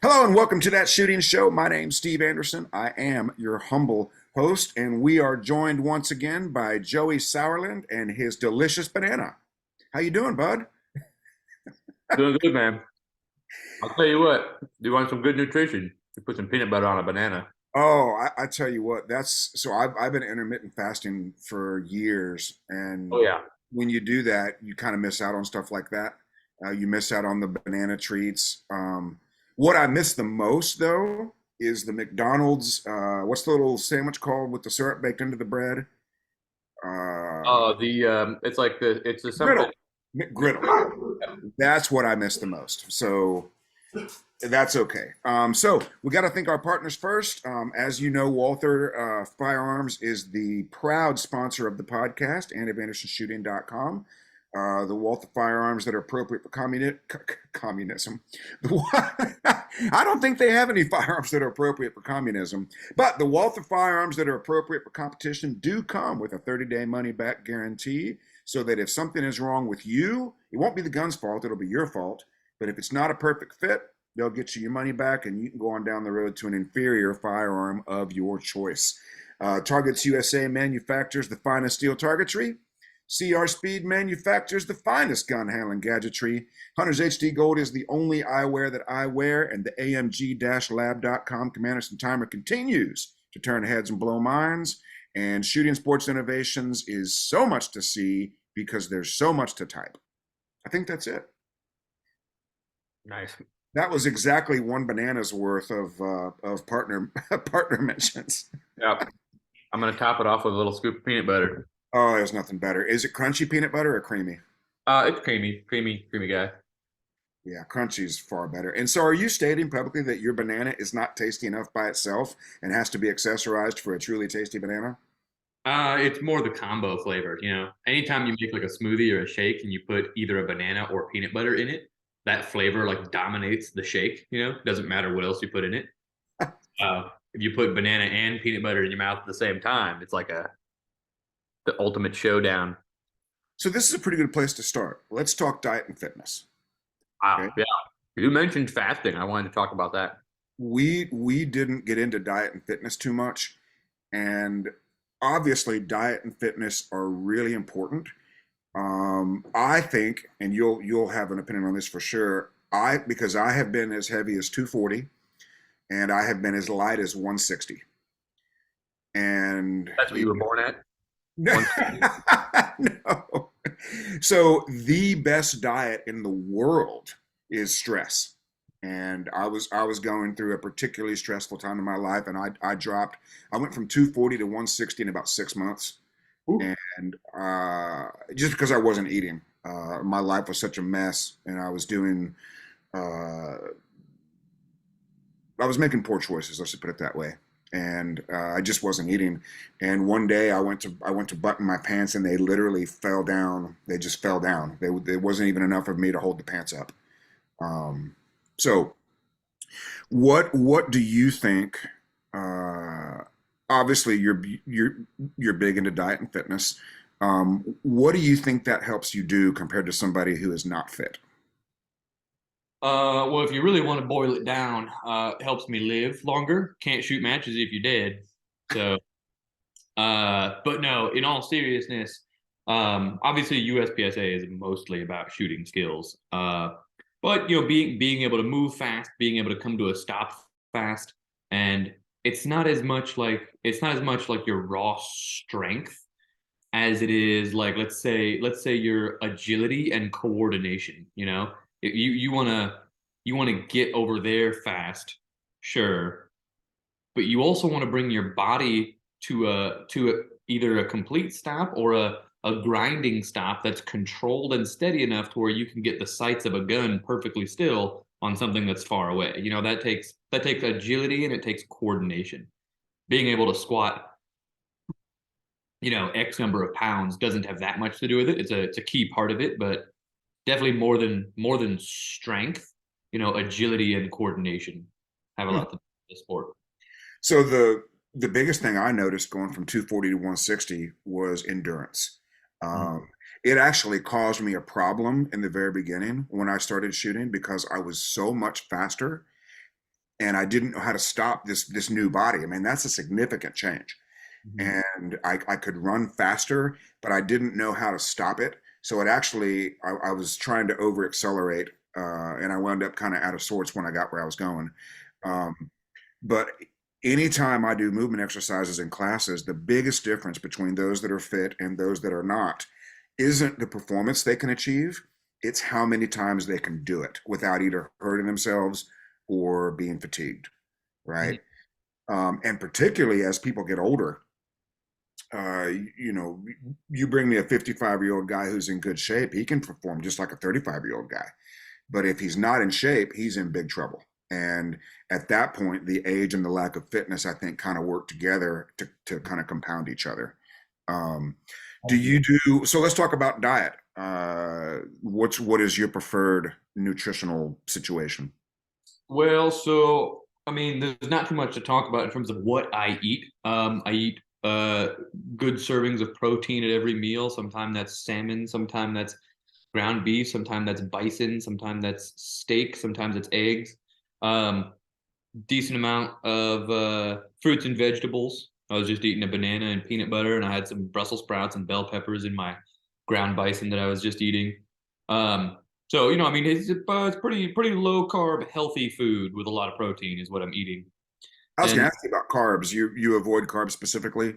Hello and welcome to That Shooting Show. My name's Steve Anderson. I am your humble host, and we are joined once again by Joey Sauerland and his delicious banana. How you doing, bud? Doing good, man. I'll tell you what, you want some good nutrition, you put some peanut butter on a banana. Oh, I tell you what, that's so I've been intermittent fasting for years, Oh and yeah. when you do that, you kind of miss out on stuff like that. You miss out on the banana treats. What I miss the most, though, is the McDonald's. What's the little sandwich called with the syrup baked into the bread? It's like it's a something. Griddle. McGriddle. That's what I miss the most. So that's okay. So we got to thank our partners first. As you know, Walther Firearms is the proud sponsor of the podcast and of AndersonShooting.com. The Walther firearms that are appropriate for communism. I don't think they have any firearms that are appropriate for communism, but the Walther firearms that are appropriate for competition do come with a 30-day money-back guarantee, so that if something is wrong with you, it won't be the gun's fault, it'll be your fault. But if it's not a perfect fit, they'll get you your money back and you can go on down the road to an inferior firearm of your choice. Targets USA manufactures the finest steel targetry. CR Speed manufactures the finest gun handling gadgetry. Hunter's HD Gold is the only eyewear that I wear, and the AMG-lab.com Commanders and Timer continues to turn heads and blow minds. And Shooting Sports Innovations is so much to see because there's so much to type. I think that's it. Nice. That was exactly one banana's worth of partner partner mentions. Yeah. I'm gonna top it off with a little scoop of peanut butter. Oh, there's nothing better. Is it crunchy peanut butter or creamy? It's creamy guy. Yeah, crunchy is far better. And so, are you stating publicly that your banana is not tasty enough by itself and has to be accessorized for a truly tasty banana? It's more the combo flavor, you know. Anytime you make like a smoothie or a shake and you put either a banana or peanut butter in it, that flavor like dominates the shake, you know. Doesn't matter what else you put in it. If you put banana and peanut butter in your mouth at the same time, it's like a the ultimate showdown. So, this is a pretty good place to start. Let's talk diet and fitness. Okay. Yeah. You mentioned fasting. I wanted to talk about that. We didn't get into diet and fitness too much, and obviously, diet and fitness are really important. I think, and you'll have an opinion on this for sure. Because I have been as heavy as 240, and I have been as light as 160. And That's what you were born at? no, no. So the best diet in the world is stress. And I was going through a particularly stressful time in my life, and I went from 240 to 160 in about 6 months, Ooh. and just because I wasn't eating, my life was such a mess, and uh, I was making poor choices. Let's just put it that way. And I just wasn't eating. And one day I went to button my pants, and they literally fell down. They just fell down. There wasn't even enough of me to hold the pants up. Um, so what do you think? Uh, Obviously, you're big into diet and fitness. What do you think that helps you do compared to somebody who is not fit? Well, if you really want to boil it down, it helps me live longer. Can't shoot matches if you're dead. So, but no, in all seriousness, obviously USPSA is mostly about shooting skills. But you know, being able to move fast, being able to come to a stop fast, and it's not as much like your raw strength as it is like let's say your agility and coordination, you know. You want to get over there fast, sure, but you also want to bring your body either a complete stop or a grinding stop that's controlled and steady enough to where you can get the sights of a gun perfectly still on something that's far away. You know, that takes agility and it takes coordination. Being able to squat, you know, X number of pounds doesn't have that much to do with it. It's a key part of it, but definitely more than strength, you know, agility and coordination have a Hmm. lot to do with the sport. So the biggest thing I noticed going from 240 to 160 was endurance. Mm. Um, it actually caused me a problem in the very beginning when I started shooting because I was so much faster. and I didn't know how to stop this new body. I mean, that's a significant change. Mhm. And I could run faster, but I didn't know how to stop it. So it actually, I was trying to over accelerate, and I wound up kind of out of sorts when I got where I was going. Um, but anytime I do movement exercises in classes, the biggest difference between those that are fit and those that are not isn't the performance they can achieve, it's how many times they can do it without either hurting themselves or being fatigued, Mhm. right? And particularly as people get older, you know, you bring me a 55-year-old guy who's in good shape, he can perform just like a 35-year-old guy. But if he's not in shape, he's in big trouble. And at that point, the age and the lack of fitness, I think, kind of work together to kind of compound each other. Um, do you do so? Let's talk about diet. What is your preferred nutritional situation? Well, so I mean, there's not too much to talk about in terms of what I eat. I eat good servings of protein at every meal. Sometimes that's salmon, sometimes that's ground beef, sometimes that's bison, sometimes that's steak, sometimes it's eggs. Um, Decent amount of fruits and vegetables. I was just eating a banana and peanut butter, and I had some Brussels sprouts and bell peppers in my ground bison that I was just eating. Um, so I mean, it's pretty low carb, healthy food with a lot of protein is what I'm eating, I was going and to ask you about carbs. You avoid carbs specifically?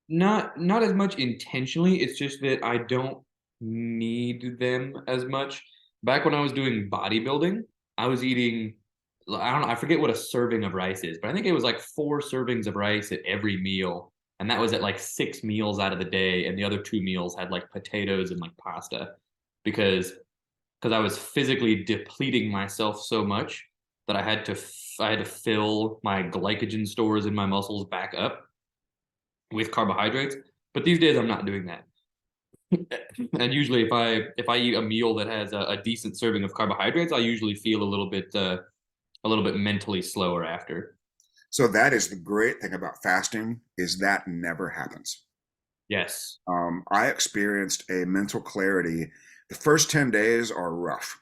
not as much intentionally. It's just that I don't need them as much. Back when I was doing bodybuilding, I was eating, I don't know, I forget what a serving of rice is, but I think it was like 4 servings of rice at every meal. And that was at like 6 meals out of the day. And the other 2 meals had like potatoes and like pasta because I was physically depleting myself so much that I had to fill my glycogen stores in my muscles back up with carbohydrates. But these days I'm not doing that. And usually if I eat a meal that has a decent serving of carbohydrates, I usually feel a little bit mentally slower after. So that is the great thing about fasting is that never happens. Yes. I experienced a mental clarity. The first 10 days are rough.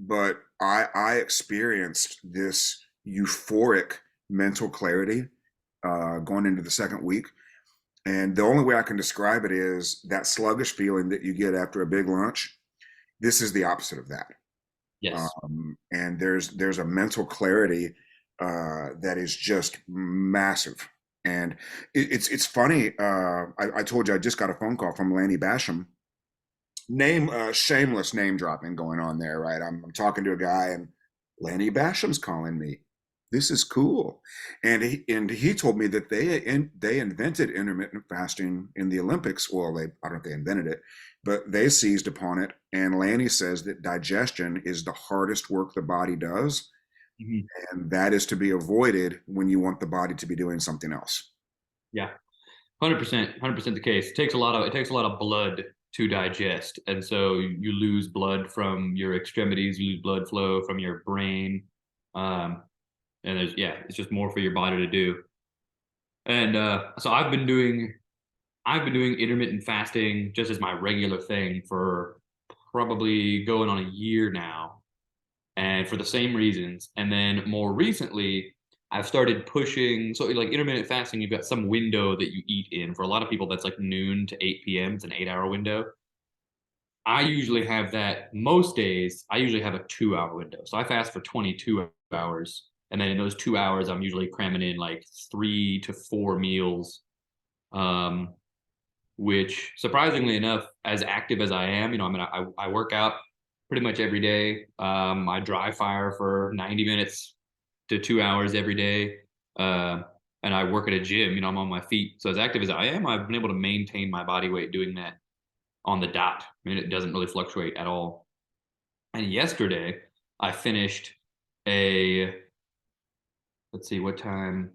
But I experienced this euphoric mental clarity going into the second week. And the only way I can describe it is that sluggish feeling that you get after a big lunch. This is the opposite of that. Yes. And there's a mental clarity that is just massive. And it's funny. I told you I just got a phone call from Lanny Basham. Shameless name dropping going on there, right? I'm talking to a guy and Lanny Basham's calling me. This is cool, and he told me that they invented intermittent fasting in the Olympics. Well, I don't know if they invented it, but they seized upon it. And Lanny says that digestion is the hardest work the body does, Mhm. and that is to be avoided when you want the body to be doing something else. Yeah. 100%, 100% the case. It takes a lot of blood to digest. And so you lose blood from your extremities, you lose blood flow from your brain. Um, and it's just more for your body to do. And so I've been doing intermittent fasting just as my regular thing for probably going on a year now, and for the same reasons. And then more recently, I've started pushing. So, like intermittent fasting, you've got some window that you eat in. For a lot of people, that's like noon to 8 p.m. It's an 8 hour window. I usually have that most days. I usually have a 2 hour window. So I fast for 22 hours. And then in those 2 hours, I'm usually cramming in like 3 to 4 meals. Um, which surprisingly enough, as active as I am, I mean, I work out pretty much every day. I dry fire for 90 minutes to 2 hours every day. Uh, and I work at a gym, I'm on my feet. So as active as I am, I've been able to maintain my body weight doing that on the dot. I mean, it doesn't really fluctuate at all. And yesterday, I finished a, let's see, what time?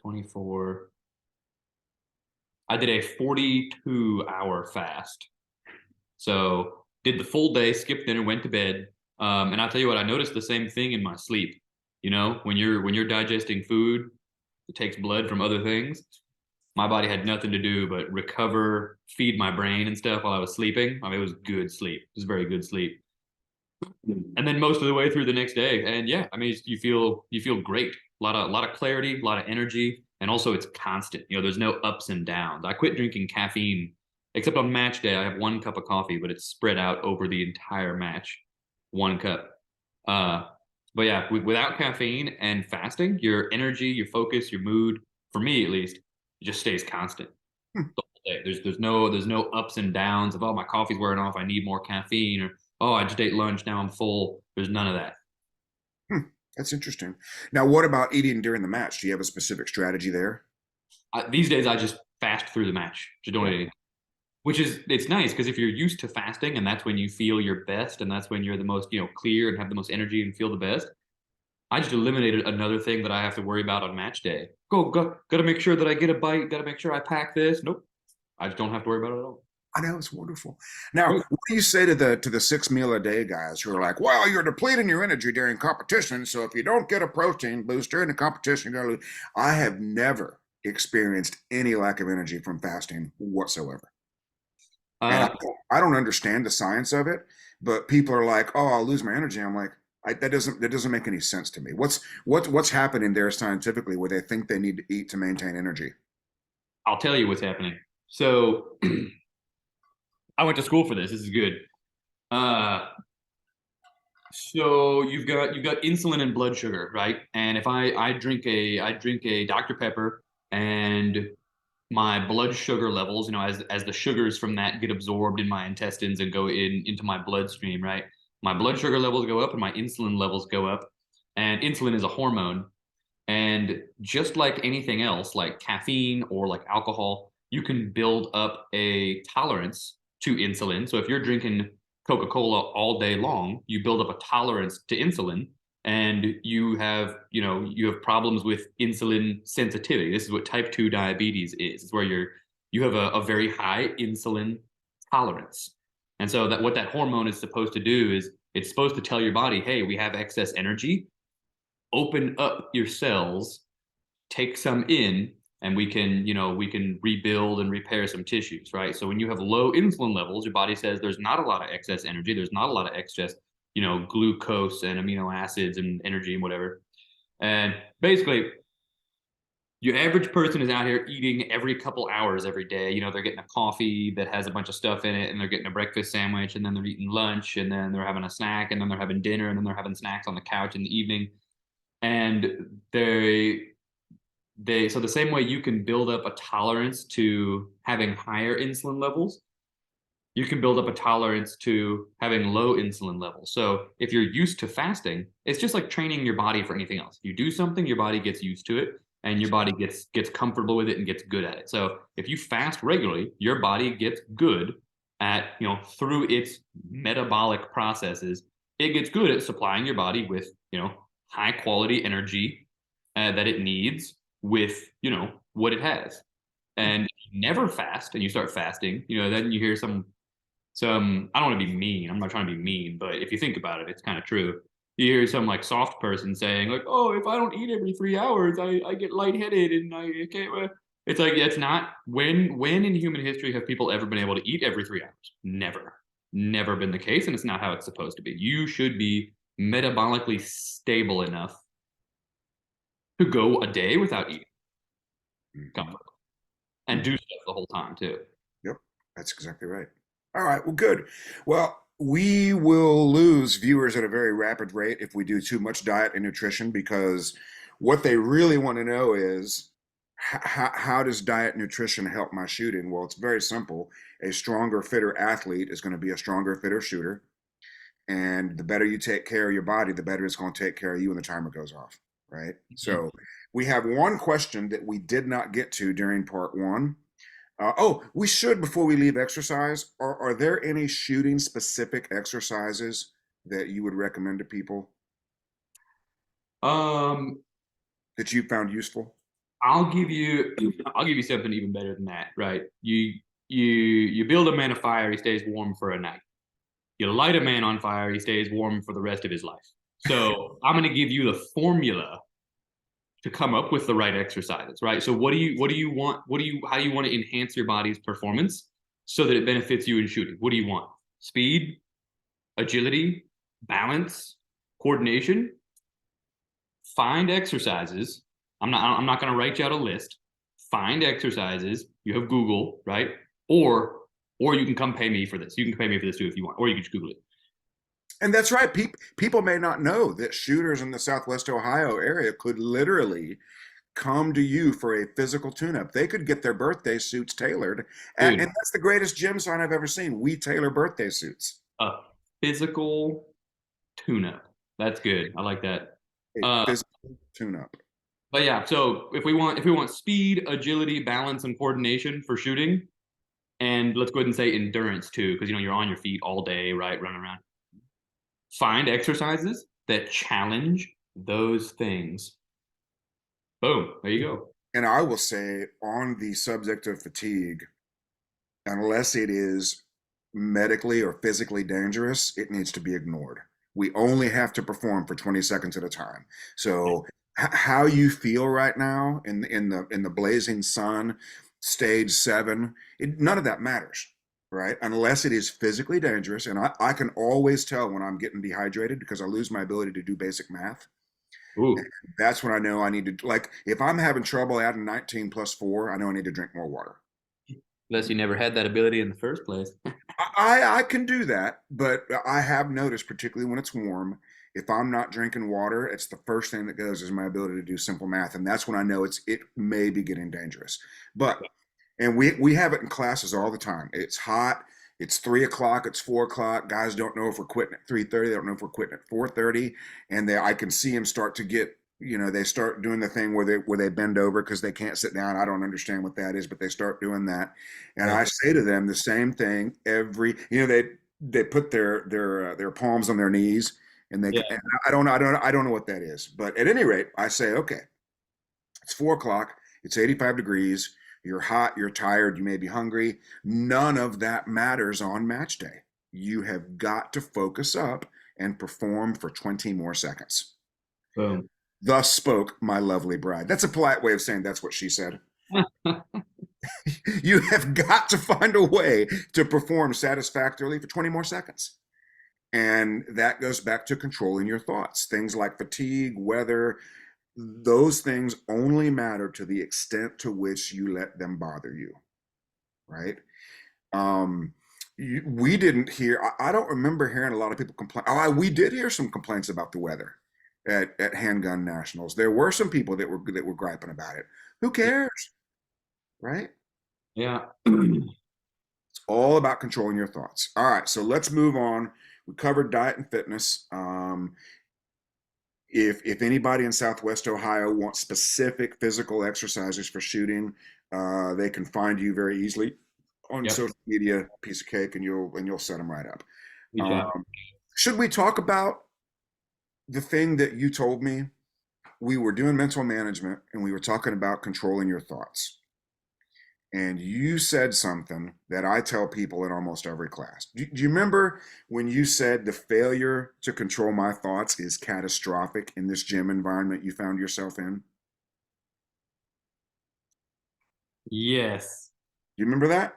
24. I did a 42-hour fast. So did the full day, skipped dinner, went to bed. And I'll tell you what, I noticed the same thing in my sleep. When you're digesting food, it takes blood from other things. My body had nothing to do but recover, feed my brain and stuff while I was sleeping. I mean, it was good sleep. It was very good sleep. and then most of the way through the next day. And yeah, I mean, you feel great. A lot of clarity, a lot of energy, and also it's constant. You know, there's no ups and downs. I quit drinking caffeine, except on match day. I have 1 cup of coffee, but it's spread out over the entire match. 1 cup. Uh, but yeah, without caffeine and fasting, your energy, your focus, your mood, for me at least, it just stays constant the whole day. There's no ups and downs of, oh, my coffee's wearing off, I need more caffeine, or oh, I just ate lunch, now I'm full. There's none of that. Hmm, that's interesting. Now, what about eating during the match? Do you have a specific strategy there? These days I just fast through the match. Just don't eat anything. Which is it's nice because if you're used to fasting and that's when you feel your best and that's when you're the most, clear and have the most energy and feel the best. I just eliminated another thing that I have to worry about on match day. Gotta make sure that I get a bite, gotta make sure I pack this. Nope. I just don't have to worry about it at all. I know it's wonderful. Now, Right. what do you say to the 6 meal a day guys who are like, well, you're depleting your energy during competition, so if you don't get a protein boost during the competition, you're gonna lose. I have never experienced any lack of energy from fasting whatsoever. And Uh, I don't understand the science of it, but people are like, "Oh, I'll lose my energy." I'm like, that doesn't make any sense to me. What's happening there scientifically where they think they need to eat to maintain energy? I'll tell you what's happening. So I went to school for this. This is good. Uh, so you've got insulin and blood sugar, right? And if I drink a Dr. Pepper and my blood sugar levels, as the sugars from that get absorbed in my intestines and go into my bloodstream, right? My blood sugar levels go up and my insulin levels go up. And insulin is a hormone. And just like anything else, like caffeine or like alcohol, you can build up a tolerance to insulin. So if you're drinking Coca-Cola all day long, you build up a tolerance to insulin and you have problems with insulin sensitivity. This is what type 2 diabetes is. It's where you have a very high insulin tolerance. And so that what that hormone is supposed to do is it's supposed to tell your body, hey, we have excess energy, open up your cells, take some in, and we can rebuild and repair some tissues, right? So when you have low insulin levels, your body says there's not a lot of excess energy, there's not a lot of excess, glucose and amino acids and energy and whatever. And basically, your average person is out here eating every couple hours every day. They're getting a coffee that has a bunch of stuff in it, and they're getting a breakfast sandwich, and then they're eating lunch, and then they're having a snack, and then they're having dinner, and then they're having snacks on the couch in the evening. And so the same way you can build up a tolerance to having higher insulin levels, you can build up a tolerance to having low insulin levels. So if you're used to fasting, it's just like training your body for anything else. You do something, your body gets used to it, and your body gets comfortable with it and gets good at it. So if you fast regularly, your body gets good at, through its metabolic processes, it gets good at supplying your body with, high quality energy that it needs with, what it has. And if you never fast and you start fasting, then you hear some I don't want to be mean. I'm not trying to be mean, but if you think about it, it's kind of true. You hear some like soft person saying like, "Oh, if I don't eat every 3 hours, I get lightheaded and I can't." It's like it's not when in human history have people ever been able to eat every 3 hours? Never, never been the case, and it's not how it's supposed to be. You should be metabolically stable enough to go a day without eating Mhm. comfortably and do stuff the whole time too. Yep, that's exactly right. All right, well, good. Well, we will lose viewers at a very rapid rate if we do too much diet and nutrition because what they really want to know is how does diet and nutrition help my shooting? Well, it's very simple. A stronger, fitter athlete is going to be a stronger, fitter shooter. And the better you take care of your body, the better it's going to take care of you when the timer goes off, right? Mhm. So we have one question that we did not get to during part one. Oh, we should before we leave exercise. Are there any shooting specific exercises that you would recommend to people Um, that you found useful? I'll give you something even better than that, right? You build a man a fire, he stays warm for a night. You light a man on fire, he stays warm for the rest of his life. So I'm gonna give you the formula to come up with the right exercises, right? So what do you want? How do you want to enhance your body's performance so that it benefits you in shooting? What do you want? Speed, agility, balance, coordination, find exercises. I'm not going to write you out a list. Find exercises. You have Google, right? Or or you can come pay me for this. You can pay me for this too if you want, or you can just Google it. And that's right. People may not know that shooters in the Southwest Ohio area could literally come to you for a physical tune-up. They could get their birthday suits tailored, and Dude, that's the greatest gym sign I've ever seen. We tailor birthday suits. a physical tune-up. That's good. I like that. A Uh, physical tune-up. but yeah, so if we want speed, agility, balance, and coordination for shooting, and let's go ahead and say endurance too, because you're on your feet all day, right, running around. Find exercises that challenge those things. Boom, there you go. And I will say, on the subject of fatigue, unless it is medically or physically dangerous, it needs to be ignored. We only have to perform for 20 seconds at a time. So how you feel right now in the blazing sun, stage 7, none of that matters, right? Unless it is physically dangerous. And I can always tell when I'm getting dehydrated because I lose my ability to do basic math. Ooh, That's when I know I need to, like, if I'm having trouble adding 19 plus 4, I know I need to drink more water. unless you never had that ability in the first place. I can do that, but I have noticed, particularly when it's warm, if I'm not drinking water, it's the first thing that goes is my ability to do simple math, and that's when I know it may be getting dangerous. But and we have it in classes all the time. It's hot. It's 3 o'clock. It's 4 o'clock. Guys don't know if we're quitting at 3:30. They don't know if we're quitting at 4:30, and I can see them start to get. They start doing the thing where they bend over because they can't sit down. I don't understand what that is, but they start doing that, and Yeah. I say to them the same thing every. They put their palms on their knees, and Yeah. and I don't know what that is, but at any rate, I say, okay, it's 4 o'clock. It's 85 degrees. You're hot. You're tired. You may be hungry. None of that matters on match day. You have got to focus up and perform for 20 more seconds. Boom. Thus spoke my lovely bride. That's a polite way of saying that's what she said. You have got to find a way to perform satisfactorily for 20 more seconds. And that goes back to controlling your thoughts. Things like fatigue, weather, those things only matter to the extent to which you let them bother you, right? Um, we didn't hear. I don't remember hearing a lot of people complain. Oh, we did hear some complaints about the weather at Handgun Nationals. There were some people that were griping about it. Who cares, right? Yeah. It's all about controlling your thoughts. All right, so let's move on. We covered diet and fitness. If anybody in Southwest Ohio wants specific physical exercises for shooting, they can find you very easily on Yep. social media. Piece of cake, and you'll set them right up. Reach out. Um, should we talk about the thing that you told me? We were doing mental management, and we were talking about controlling your thoughts. And you said something that I tell people in almost every class. Do you remember when you said the failure to control my thoughts is catastrophic in this gym environment you found yourself in? Yes. Do you remember that?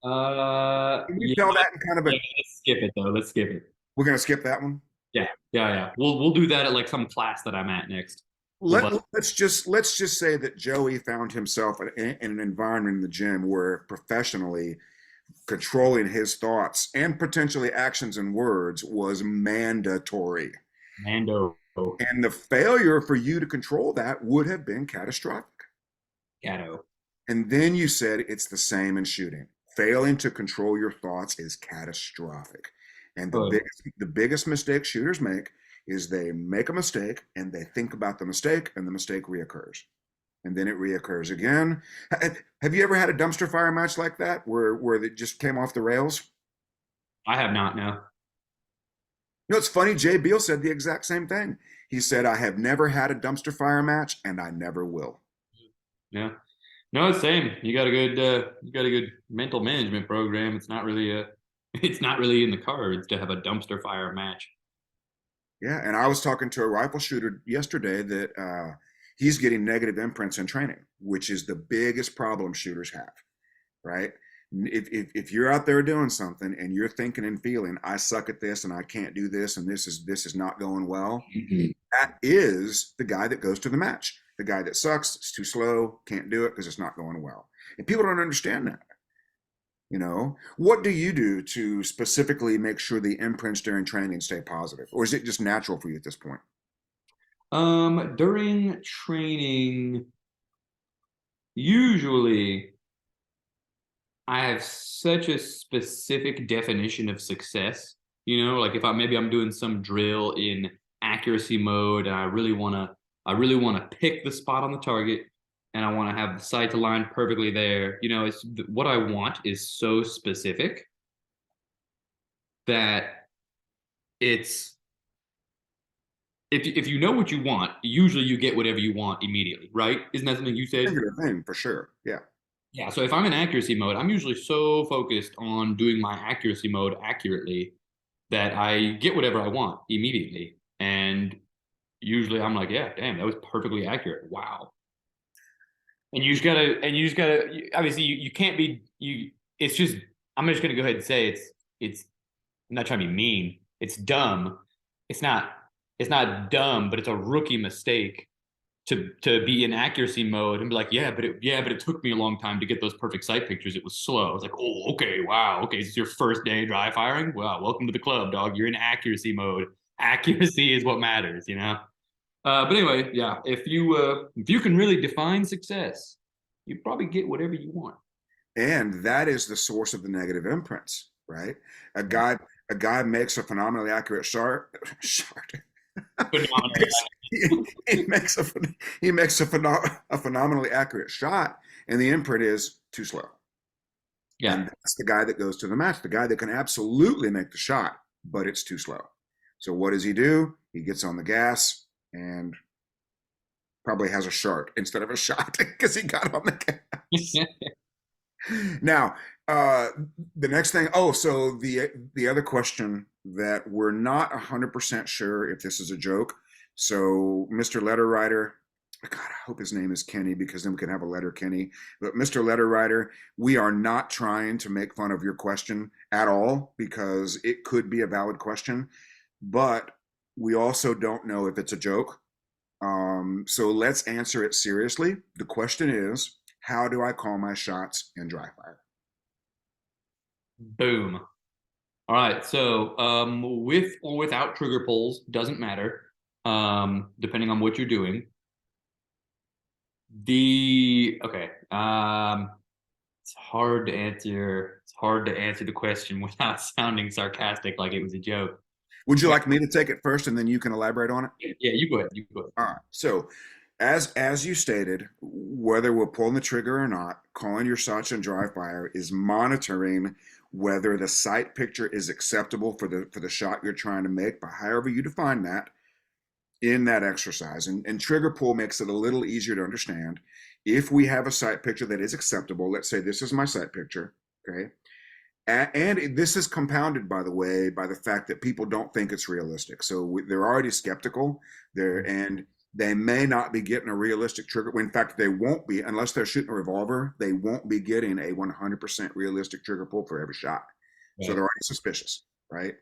Can you Yeah. tell that in kind of Yeah. a, Let's skip it though. Let's skip it. we're going to skip that one? Yeah. Yeah. Yeah. We'll do that at like some class that I'm at next. We'll Let, let's just say that Joey found himself in an environment in the gym where professionally controlling his thoughts and potentially actions and words was mandatory. Mando And the failure for you to control that would have been catastrophic. Gatto. And then you said it's the same in shooting. Failing to control your thoughts is catastrophic. And Good. the biggest mistake shooters make is they make a mistake and they think about the mistake and the mistake reoccurs. And then it reoccurs again. Have you ever had a dumpster fire match like that where it just came off the rails? I have not now. You know, it's funny. Jay Beal said the exact same thing. He said, I have never had a dumpster fire match and I never will. Yeah. No, it's same. You got a good mental management program. It's not really it's not really in the cards to have a dumpster fire match. Yeah. And I was talking to a rifle shooter yesterday that he's getting negative imprints in training, which is the biggest problem shooters have, right? If you're out there doing something and you're thinking and feeling, I suck at this and I can't do this and this is not going well, that is the guy that goes to the match. The guy that sucks, it's too slow, can't do it because it's not going well. And people don't understand that. What do you do to specifically make sure the imprints during training stay positive, or is it just natural for you at this point? During training, usually I have such a specific definition of success. Like if I'm doing some drill in accuracy mode and I really want to pick the spot on the target and I want to have the sight aligned perfectly there. It's what I want is so specific that it's if you know what you want, usually you get whatever you want immediately, right? Isn't that something you said? Regular thing for sure. Yeah. Yeah, so if I'm in accuracy mode, I'm usually so focused on doing my accuracy mode accurately that I get whatever I want immediately. And usually I'm like, yeah, damn, that was perfectly accurate. Wow. Obviously you can't be, it's just, I'm just going to go ahead and say I'm not trying to be mean. It's dumb. It's not, it's not dumb, but it's a rookie mistake to be in accuracy mode and be like, but it took me a long time to get those perfect sight pictures. It was slow. It's like, oh, okay, wow, okay, this is your first day dry firing. Wow, welcome to the club, dog. You're in accuracy mode. Accuracy is what matters. But anyway, yeah, if you can really define success, you probably get whatever you want. And that is the source of the negative imprints, right? A guy a guy makes a phenomenally accurate shot. Phenomenal. he makes a phenomenally accurate shot, and the imprint is too slow. Yeah. And that's the guy that goes to the match, the guy that can absolutely make the shot, but it's too slow. So what does he do? He gets on the gas and probably has a shart instead of a shot because he got on the gas. Now, the next thing, so the other question that we're not 100% sure if this is a joke. So Mr. Letter Writer, God, I hope his name is Kenny because then we can have a letter Kenny. But Mr. Letter Writer, we are not trying to make fun of your question at all because it could be a valid question, but we also don't know if it's a joke. So let's answer it seriously. The question is, how do I call my shots in dry fire? Boom. All right. So with or without trigger pulls, doesn't matter. Depending on what you're doing. Okay. It's hard to answer. It's hard to answer the question without sounding sarcastic, like it was a joke. Would you like me to take it first and then you can elaborate on it? Yeah, you go ahead. You go ahead. All right. So, as you stated, whether we're pulling the trigger or not, calling your shots in dry fire is monitoring whether the sight picture is acceptable for the shot you're trying to make, by however you define that in that exercise. And trigger pull makes it a little easier to understand. If we have a sight picture that is acceptable, let's say this is my sight picture, okay? And this is compounded, by the way, by the fact that people don't think it's realistic. So they're already skeptical there, and they may not be getting a realistic trigger. In fact, they won't be, unless they're shooting a revolver, they won't be getting a 100% realistic trigger pull for every shot. Right. So they're already suspicious, right?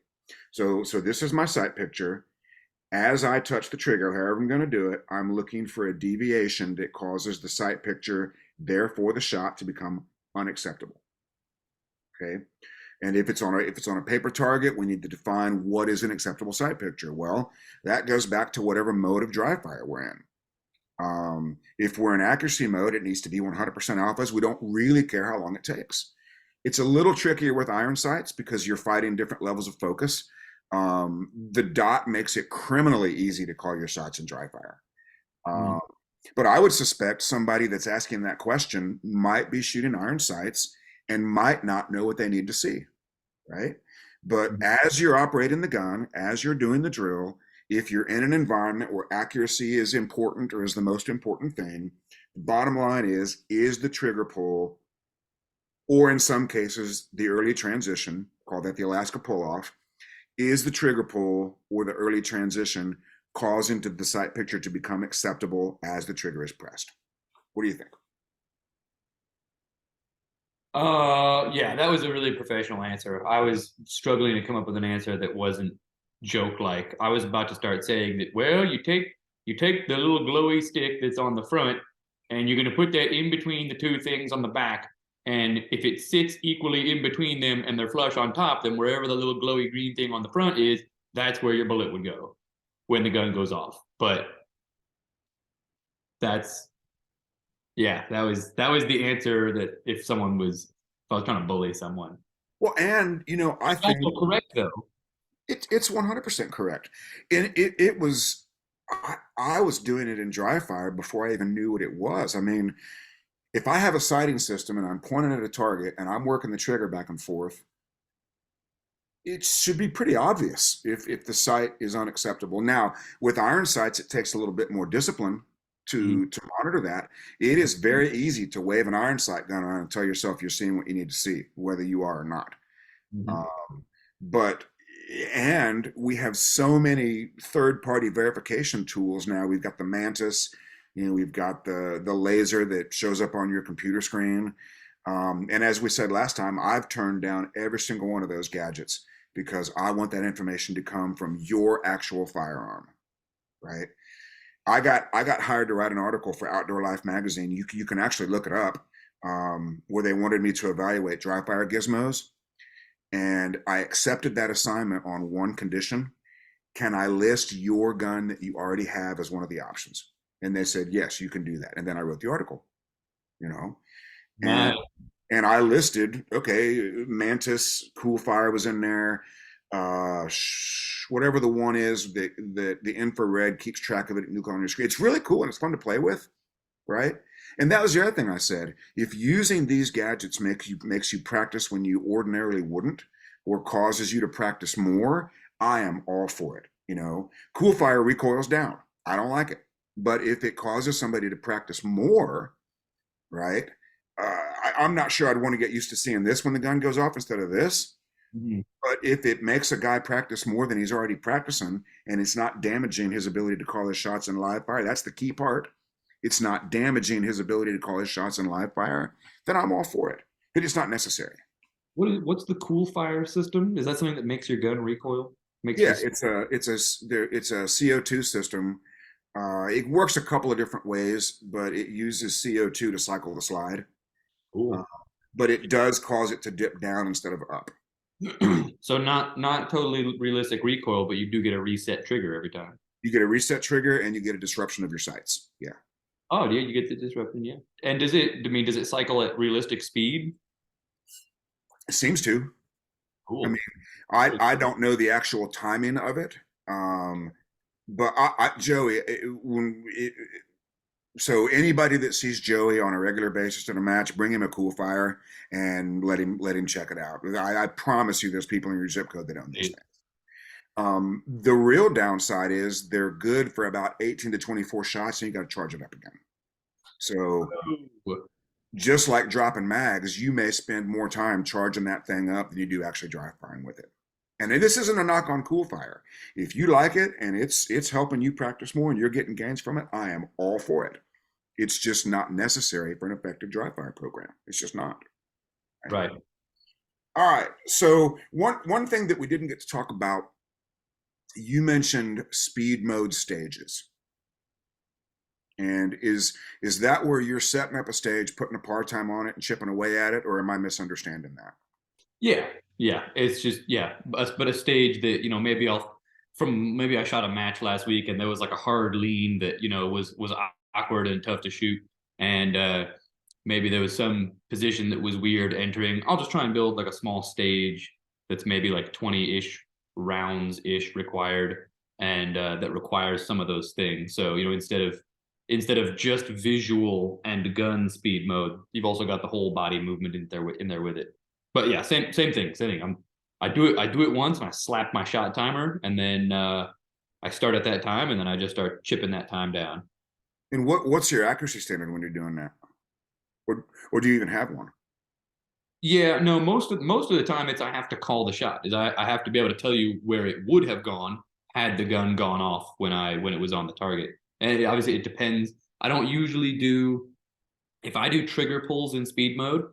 So this is my sight picture. As I touch the trigger, however I'm going to do it, I'm looking for a deviation that causes the sight picture, therefore the shot, to become unacceptable. Okay. And if it's on a paper target, we need to define what is an acceptable sight picture. Well, that goes back to whatever mode of dry fire we're in. If we're in accuracy mode, it needs to be 100% alphas. We don't really care how long it takes. It's a little trickier with iron sights because you're fighting different levels of focus. The dot makes it criminally easy to call your shots in dry fire. But I would suspect somebody that's asking that question might be shooting iron sights and might not know what they need to see, right? But as you're operating the gun, as you're doing the drill, if you're in an environment where accuracy is important or is the most important thing, the bottom line is the trigger pull, or in some cases, the early transition, call that the Alaska pull-off, is the trigger pull or the early transition causing the sight picture to become acceptable as the trigger is pressed? What do you think? Yeah, that was a really professional answer. I was struggling to come up with an answer that wasn't joke like. I was about to start saying that, well, you take the little glowy stick that's on the front and you're going to put that in between the two things on the back. And if it sits equally in between them and they're flush on top, then wherever the little glowy green thing on the front is, that's where your bullet would go when the gun goes off. But that's yeah, that was the answer that if I was trying to bully someone. Well, and I It's think also correct though. it's 100% correct. And it was I was doing it in dry fire before I even knew what it was. I mean, if I have a sighting system and I'm pointing at a target and I'm working the trigger back and forth, it should be pretty obvious if the sight is unacceptable. Now, with iron sights, it takes a little bit more discipline Mhm. to monitor that. It is very easy to wave an iron sight gun around and tell yourself you're seeing what you need to see, whether you are or not. Mhm. Um, but and we have so many third-party verification tools now. We've got the Mantis, we've got the laser that shows up on your computer screen. And as we said last time, I've turned down every single one of those gadgets because I want that information to come from your actual firearm, right? I got hired to write an article for Outdoor Life magazine. You can actually look it up, where they wanted me to evaluate dry fire gizmos, and I accepted that assignment on one condition. Can I list your gun that you already have as one of the options? And they said, yes, you can do that. And then I wrote the article, you know, and Nice. and I listed, okay, Mantis, Cool Fire was in there, whatever the one is that the infrared keeps track of it on your screen. It's really cool and it's fun to play with, right? And that was the other thing I said. If using these gadgets makes you practice when you ordinarily wouldn't, or causes you to practice more, I am all for it. Cool Fire recoils down. I don't like it. But if it causes somebody to practice more, right? I'm not sure I'd want to get used to seeing this when the gun goes off instead of this. Mhm. But if it makes a guy practice more than he's already practicing and it's not damaging his ability to call his shots in live fire, that's the key part. It's not damaging his ability to call his shots in live fire, then I'm all for it. But it's not necessary. What's the cool fire system? Is that something that makes your gun recoil? Makes Yeah, just it's a CO2 system. It works a couple of different ways, but it uses CO2 to cycle the slide. Uh, cool. but it does cause it to dip down instead of up. So not totally realistic recoil, but you do get a reset trigger every time. You get a reset trigger and you get a disruption of your sights. Yeah, Oh, yeah, you get the disruption, yeah. And does it cycle at realistic speed? it seems to. I mean, Cool. I don't know the actual timing of it. Um, but Joey, so anybody that sees Joey on a regular basis in a match, bring him a Cool Fire and let him check it out. I promise you, there's people in your zip code that own these things. The real downside is they're good for about 18 to 24 shots, and you got to charge it up again. So Ooh. just like dropping mags, you may spend more time charging that thing up than you do actually dry firing with it. And this isn't a knock on Cool Fire. If you like it and it's helping you practice more and you're getting gains from it, I am all for it. It's just not necessary for an effective dry fire program. It's just not. Right? Right. All right. So one thing that we didn't get to talk about, you mentioned speed mode stages. And is that where you're setting up a stage, putting a par time on it, and chipping away at it, or am I misunderstanding that? Yeah, yeah. It's just but a stage that maybe I shot a match last week and there was like a hard lean that was awkward and tough to shoot, and maybe there was some position that was weird entering. I'll just try and build like a small stage that's maybe like 20-ish rounds ish required, and that requires some of those things. So instead of just visual and gun speed mode, you've also got the whole body movement in there with it. But yeah, same thing, same thing. I do it once and I slap my shot timer, and then I start at that time, and then I just start chipping that time down. And what's your accuracy standard when you're doing that? Or do you even have one? Yeah, no, most of the time I have to call the shot. I have to be able to tell you where it would have gone had the gun gone off when it was on the target. And obviously it depends. I don't usually do if I do trigger pulls in speed mode,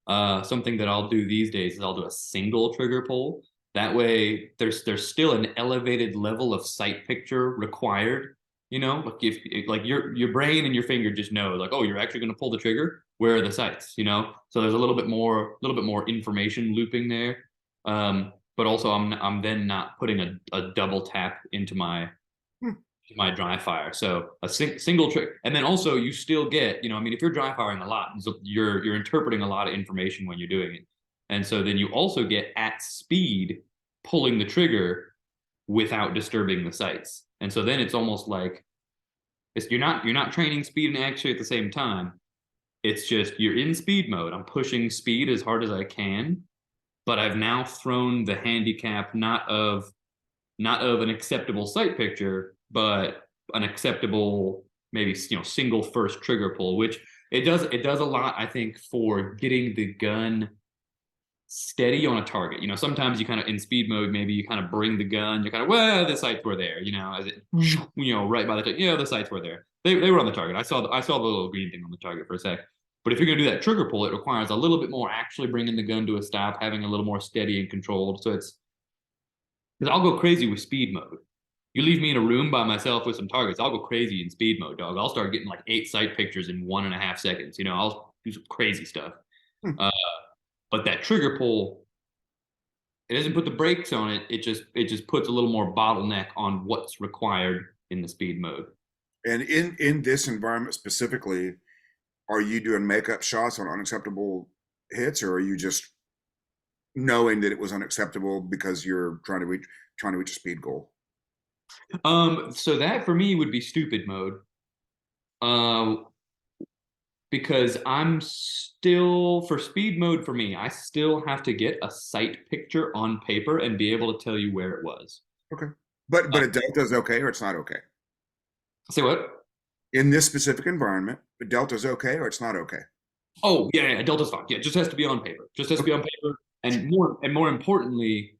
Something that I'll do these days is I'll do a single trigger pull. That way, there's still an elevated level of sight picture required. You know, like if like your brain and your finger just know, like, oh, you're actually going to pull the trigger. Where are the sights? You know, so there's a little bit more information looping there. But also, I'm then not putting a double tap into my dry fire. So a single trick, and then also you still get, you know, I mean, if you're dry firing a lot, so you're interpreting a lot of information when you're doing it, and so then you also get at speed pulling the trigger without disturbing the sights, and so then it's almost like you're not training speed and action at the same time. It's just you're in speed mode. I'm pushing speed as hard as I can, but I've now thrown the handicap not of an acceptable sight picture, but an acceptable maybe, you know, single first trigger pull, which it does a lot, I think, for getting the gun steady on a target. You know, sometimes you kind of in speed mode, maybe you kind of bring the gun, you're kind of, well, the sights were there, you know, as it, you know, right by the time, yeah, the sights were there. They were on the target. I saw the little green thing on the target for a sec. But if you're gonna do that trigger pull, it requires a little bit more actually bringing the gun to a stop, having a little more steady and controlled. So it's because I'll go crazy with speed mode. You leave me in a room by myself with some targets, I'll go crazy in speed mode, dog. I'll start getting like 8 sight pictures in 1.5 seconds. You know, I'll do some crazy stuff. Hmm. Uh, but that trigger pull, it doesn't put the brakes on it. It just puts a little more bottleneck on what's required in the speed mode. And in this environment specifically, are you doing makeup shots on unacceptable hits, or are you just knowing that it was unacceptable because you're trying to reach a speed goal? So that for me would be stupid mode. Uh, because I'm still for speed mode for me, I still have to get a sight picture on paper and be able to tell you where it was. Okay. But Uh, a delta is okay or it's not okay. Say what? In this specific environment, a delta is okay or it's not okay. Oh yeah, yeah, Delta's fine. Yeah, it just has to be on paper. Just has to be on paper, and more importantly,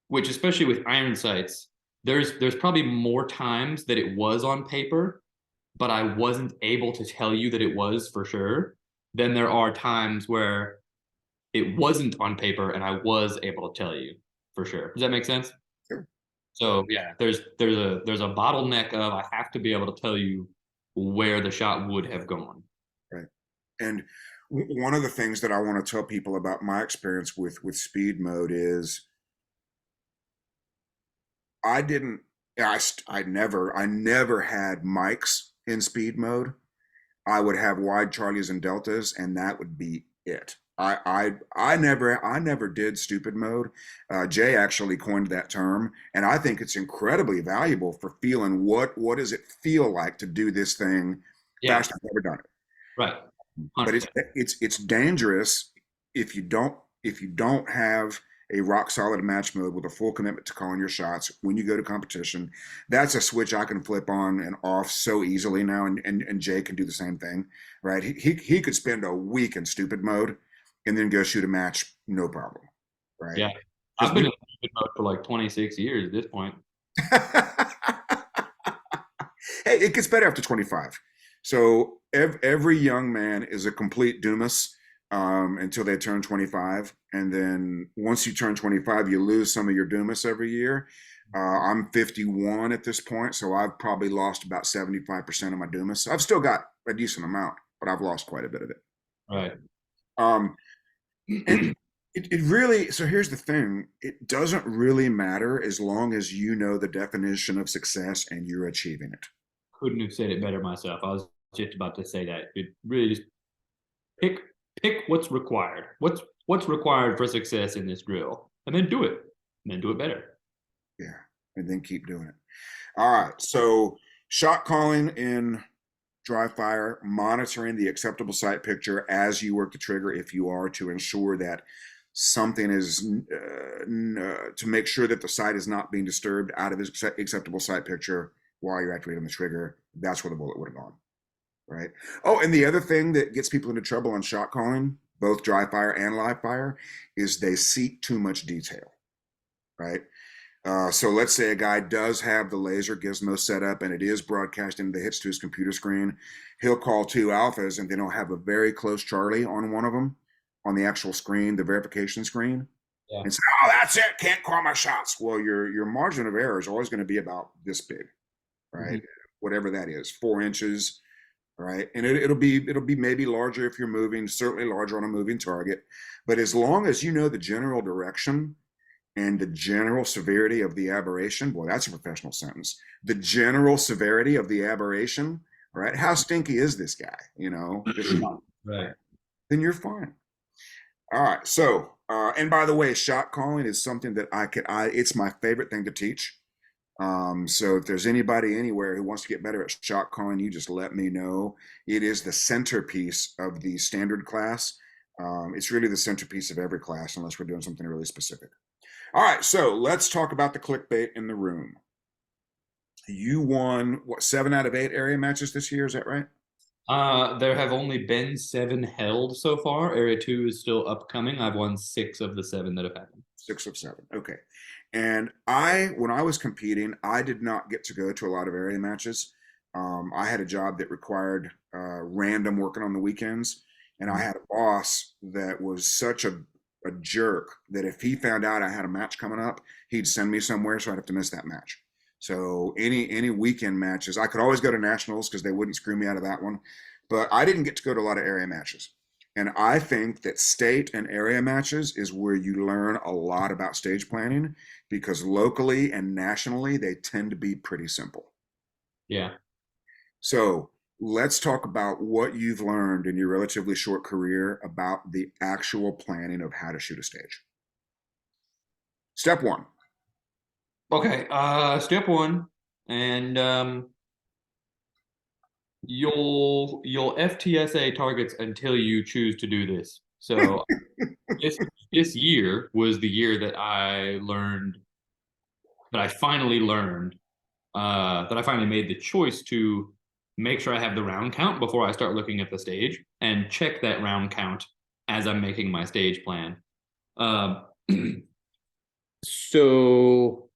which especially with iron sights, there's probably more times that it was on paper, but I wasn't able to tell you that it was for sure. Then there are times where it wasn't on paper and I was able to tell you for sure. Does that make sense? Sure. So yeah, there's a bottleneck of I have to be able to tell you where the shot would have gone. Right. And one of the things that I want to tell people about my experience with speed mode is I didn't I never had mics in speed mode. I would have wide Charlies and Deltas, and that would be it. I never did stupid mode. Jay actually coined that term, and I think it's incredibly valuable for feeling what does it feel like to do this thing Yeah, faster. I've never done it, right. but it's 100%. it's dangerous if you don't have a rock solid match mode with a full commitment to calling your shots when you go to competition. That's a switch I can flip on and off so easily now, and Jay can do the same thing, right? He could spend a week in stupid mode and then go shoot a match, no problem, right? Yeah. Because I've been we in stupid mode for like 26 years at this point. hey, it gets better after 25. So every young man is a complete Dumas until they turn 25. And then once you turn 25, you lose some of your Dumas every year. I'm 51 at this point, so I've probably lost about 75% of my Dumas. I've still got a decent amount, but I've lost quite a bit of it. Right. Um, and it really, so here's the thing, it doesn't really matter as long as you know the definition of success and you're achieving it. Couldn't have said it better myself. I was just about to say that. It really just pick pick what's required. What's required for success in this drill, and then do it. And then do it better. Yeah. And then keep doing it. All right. So shot calling in dry fire, monitoring the acceptable sight picture as you work the trigger, if you are, to ensure that something is to make sure that the sight is not being disturbed out of its acceptable sight picture while you're activating the trigger. That's where the bullet would have gone, right? Oh, and the other thing that gets people into trouble on shot calling, both dry fire and live fire, is they seek too much detail, right? So let's say a guy does have the laser gizmo set up and it is broadcasting the hits to his computer screen. He'll call two alphas and then he'll have a very close Charlie on one of them on the actual screen, the verification screen, Yeah. and say, "Oh, that's it. Can't call my shots." Well, your margin of error is always going to be about this big, Mhm. right? Whatever that is, 4 inches, right? And it'll be maybe larger if you're moving, certainly larger on a moving target. But as long as you know the general direction and the general severity of the aberration, boy, that's a professional sentence. The general severity of the aberration, right? How stinky is this guy? Right. Then you're fine. All right. So, and by the way, shot calling is something that it's my favorite thing to teach. So if there's anybody anywhere who wants to get better at shot calling, you just let me know. It is the centerpiece of the standard class. It's really the centerpiece of every class, unless we're doing something really specific. All right, so let's talk about the clickbait in the room. You won what, 7 out of 8 area matches this year? Is that right? There have only been 7 held so far. Area 2 is still upcoming. I've won 6 of the 7 that have happened. 6 of 7. Okay. And when I was competing, I did not get to go to a lot of area matches. I had a job that required random working on the weekends, and I had a boss that was such a jerk that if he found out I had a match coming up, he'd send me somewhere, so I'd have to miss that match. So any weekend matches, I could always go to nationals because they wouldn't screw me out of that one, but I didn't get to go to a lot of area matches. And I think that state and area matches is where you learn a lot about stage planning because locally and nationally, they tend to be pretty simple. Yeah. So let's talk about what you've learned in your relatively short career about the actual planning of how to shoot a stage. Step one. Okay. Step 1, and you'll FTSA targets until you choose to do this. So this this year was the year that I finally learned that I finally made the choice to make sure I have the round count before I start looking at the stage and check that round count as I'm making my stage plan. Um, so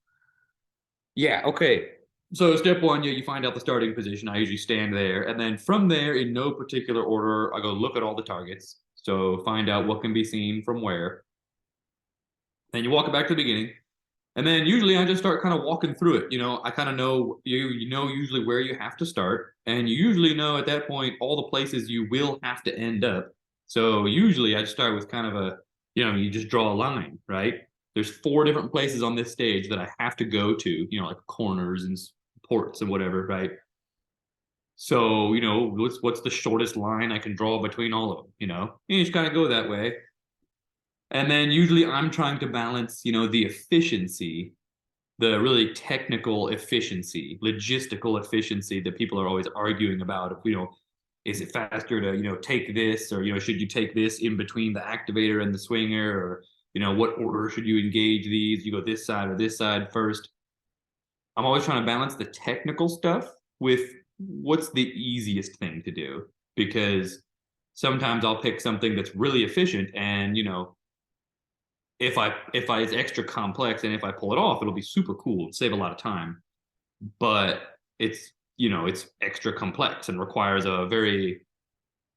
yeah, okay. So step 1, you find out the starting position. I usually stand there, and then from there, in no particular order, I go look at all the targets. So find out what can be seen from where. Then you walk it back to the beginning, and then usually I just start kind of walking through it. I kind of know you know usually where you have to start, and you usually know at that point all the places you will have to end up. So usually I just start with kind of you just draw a line, right? There's 4 different places on this stage that I have to go to, like corners and ports and whatever, right? So, what's the shortest line I can draw between all of them, You just kind of go that way. And then usually I'm trying to balance, the efficiency, the really technical efficiency, logistical efficiency that people are always arguing about. If is it faster to take this, or should you take this in between the activator and the swinger, or what order should you engage these? You go this side or this side first. I'm always trying to balance the technical stuff with what's the easiest thing to do, because sometimes I'll pick something that's really efficient, and if I it's extra complex, and if I pull it off, it'll be super cool and save a lot of time. But it's extra complex and requires a very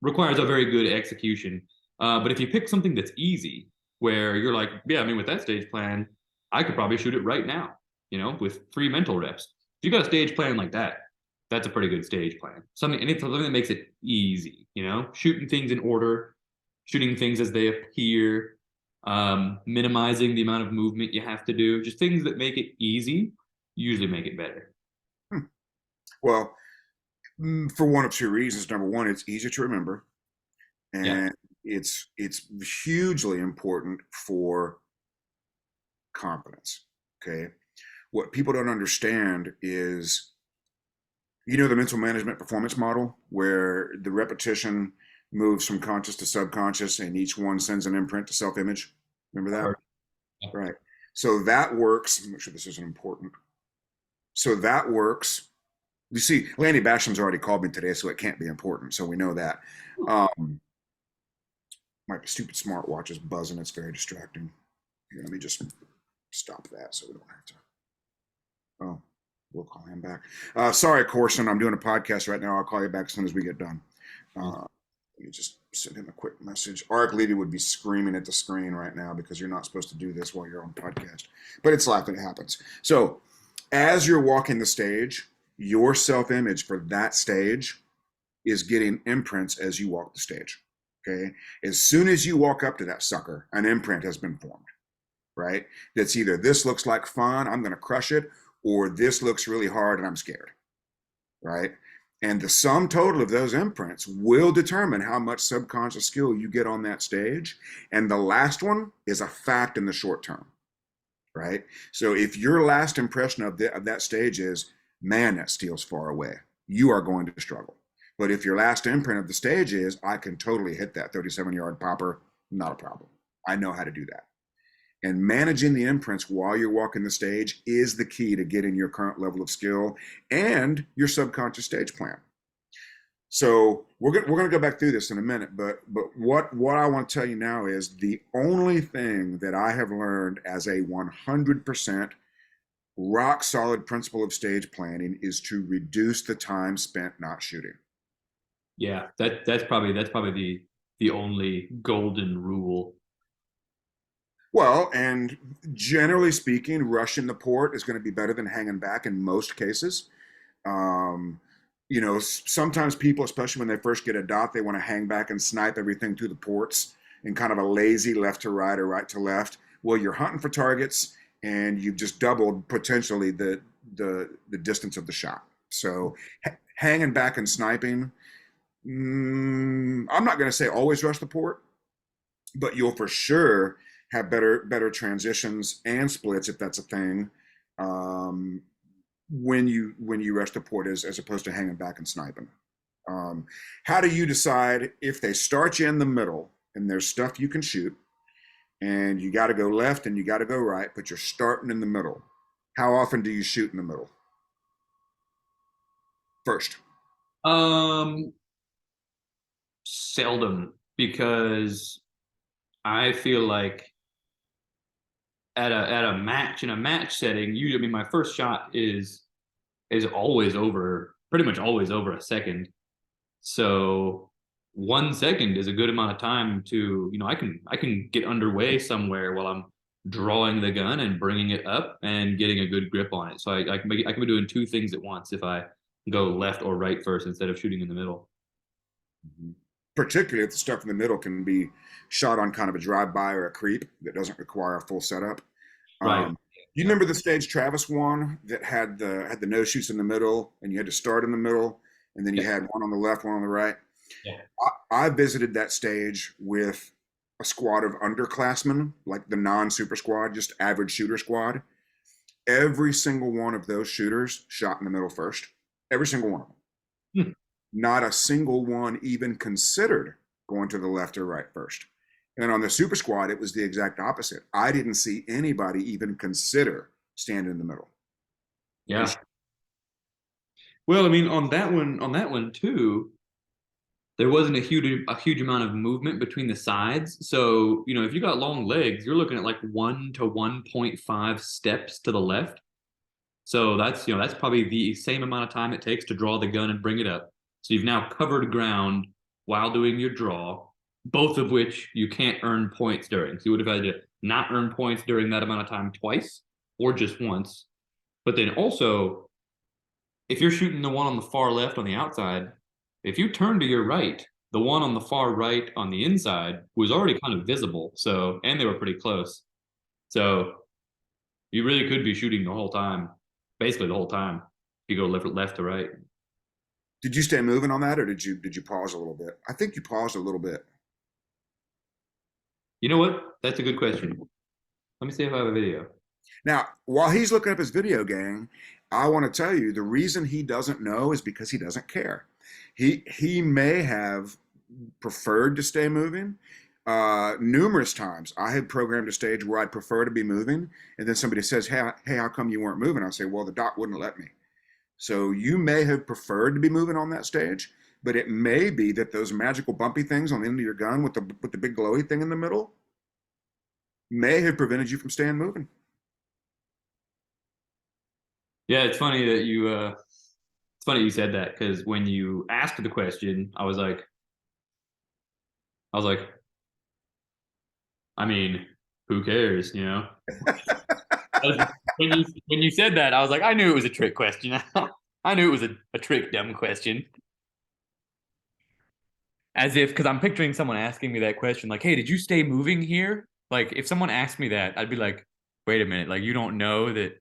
good execution. But if you pick something that's easy, where you're like, yeah, I mean, with that stage plan, I could probably shoot it right now, with 3 mental reps. If you got a stage plan like that, that's a pretty good stage plan. Something that makes it easy, shooting things in order, shooting things as they appear, minimizing the amount of movement you have to do, just things that make it easy usually make it better. Well, for one of two reasons. Number one, it's easier to remember, Yeah. and it's hugely important for confidence. Okay. What people don't understand is, the mental management performance model where the repetition moves from conscious to subconscious and each one sends an imprint to self-image. Remember I've that? heard. Yeah. Right. So that works. Make sure this isn't important. So that works. You see, Lanny Basham's already called me today, so it can't be important. So we know that. My stupid smartwatch is buzzing. It's very distracting. Here, let me just stop that so we don't have to. We'll call him back. Sorry, Corson, I'm doing a podcast right now. I'll call you back as soon as we get done. Let me just send him a quick message. Ark Levy would be screaming at the screen right now because you're not supposed to do this while you're on podcast, but it's likely it happens. So, as you're walking the stage, your self-image for that stage is getting imprints as you walk the stage. Okay, as soon as you walk up to that sucker, an imprint has been formed. Right? That's either this looks like fun, I'm going to crush it, or this looks really hard and I'm scared. Right? And the sum total of those imprints will determine how much subconscious skill you get on that stage. And the last one is a fact in the short term, right? So if your last impression of that stage is, man, that steel's far away, you are going to struggle. But if your last imprint of the stage is, I can totally hit that 37-yard popper, not a problem. I know how to do that. And managing the imprints while you're walking the stage is the key to getting your current level of skill and your subconscious stage plan. So we're going to go back through this in a minute, but what I want to tell you now is the only thing that I have learned as a 100% rock solid principle of stage planning is to reduce the time spent not shooting. Yeah, that's probably the only golden rule. Well, and generally speaking, rushing the port is going to be better than hanging back in most cases. You know, sometimes people, especially when they first get a dot, they want to hang back and snipe everything through the ports in kind of a lazy left to right or right to left. Well, you're hunting for targets and you've just doubled potentially the distance of the shot. So hanging back and sniping, I'm not going to say always rush the port, but you'll for sure have better transitions and splits if that's a thing when you rush the port as opposed to hanging back and sniping. How do you decide if they start you in the middle and there's stuff you can shoot and you got to go left and you got to go right, but you're starting in the middle? How often do you shoot in the middle first? Seldom, because I feel like at a match, in a match setting, I mean, my first shot is always over, pretty much always over a second. So 1 second is a good amount of time to, I can get underway somewhere while I'm drawing the gun and bringing it up and getting a good grip on it. So I can be doing two things at once if I go left or right first instead of shooting in the middle. Particularly if the stuff in the middle can be shot on kind of a drive-by or a creep that doesn't require a full setup. Right. You remember the stage Travis won that had the no shoots in the middle, and you had to start in the middle, and then you had one on the left, one on the right. Yeah. I visited that stage with a squad of underclassmen, like the non-super squad, just average shooter squad. Every single one of those shooters shot in the middle first. Every single one of them. Not a single one even considered going to the left or right first. And on the super squad, it was the exact opposite. I didn't see anybody even consider standing in the middle. Yeah. Well, I mean, on that one too, there wasn't a huge amount of movement between the sides. So, if you got long legs, you're looking at like 1 to 1.5 steps to the left. So that's probably the same amount of time it takes to draw the gun and bring it up. So you've now covered ground while doing your draw, both of which you can't earn points during. So you would have had to not earn points during that amount of time twice or just once. But then also, if you're shooting the one on the far left on the outside, if you turn to your right, the one on the far right on the inside was already kind of visible. So, and they were pretty close. So you really could be shooting the whole time, basically the whole time, if you go left to right. Did you stay moving on that, or did you pause a little bit? I think you paused a little bit. You know what? That's a good question. Let me see if I have a video. Now, while he's looking up his video gang, I want to tell you the reason he doesn't know is because he doesn't care. He may have preferred to stay moving. Numerous times I had programmed a stage where I'd prefer to be moving, and then somebody says, hey, how come you weren't moving? I'll say, well, the doc wouldn't let me. So you may have preferred to be moving on that stage, but it may be that those magical bumpy things on the end of your gun with the big glowy thing in the middle may have prevented you from staying moving. Yeah, it's funny that it's funny you said that because when you asked the question, I was like, I mean, who cares, you know? When you said that, I was like, I knew it was a trick question. I knew it was a trick dumb question. As if, because I'm picturing someone asking me that question, like, hey, did you stay moving here? Like, if someone asked me that, I'd be like, wait a minute, like, you don't know that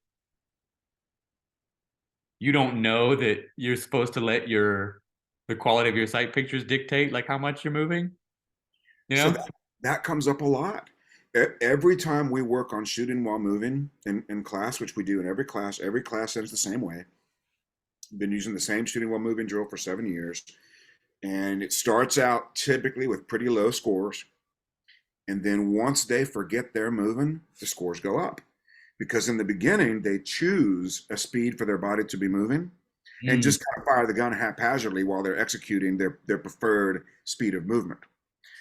you're supposed to let the quality of your site pictures dictate like how much you're moving, you So know? that comes up a lot. Every time we work on shooting while moving in class, which we do in every class ends the same way. Been using the same shooting while moving drill for 7 years. And it starts out typically with pretty low scores. And then once they forget they're moving, the scores go up. Because in the beginning, they choose a speed for their body to be moving and Mm. just kind of fire the gun haphazardly while they're executing their preferred speed of movement.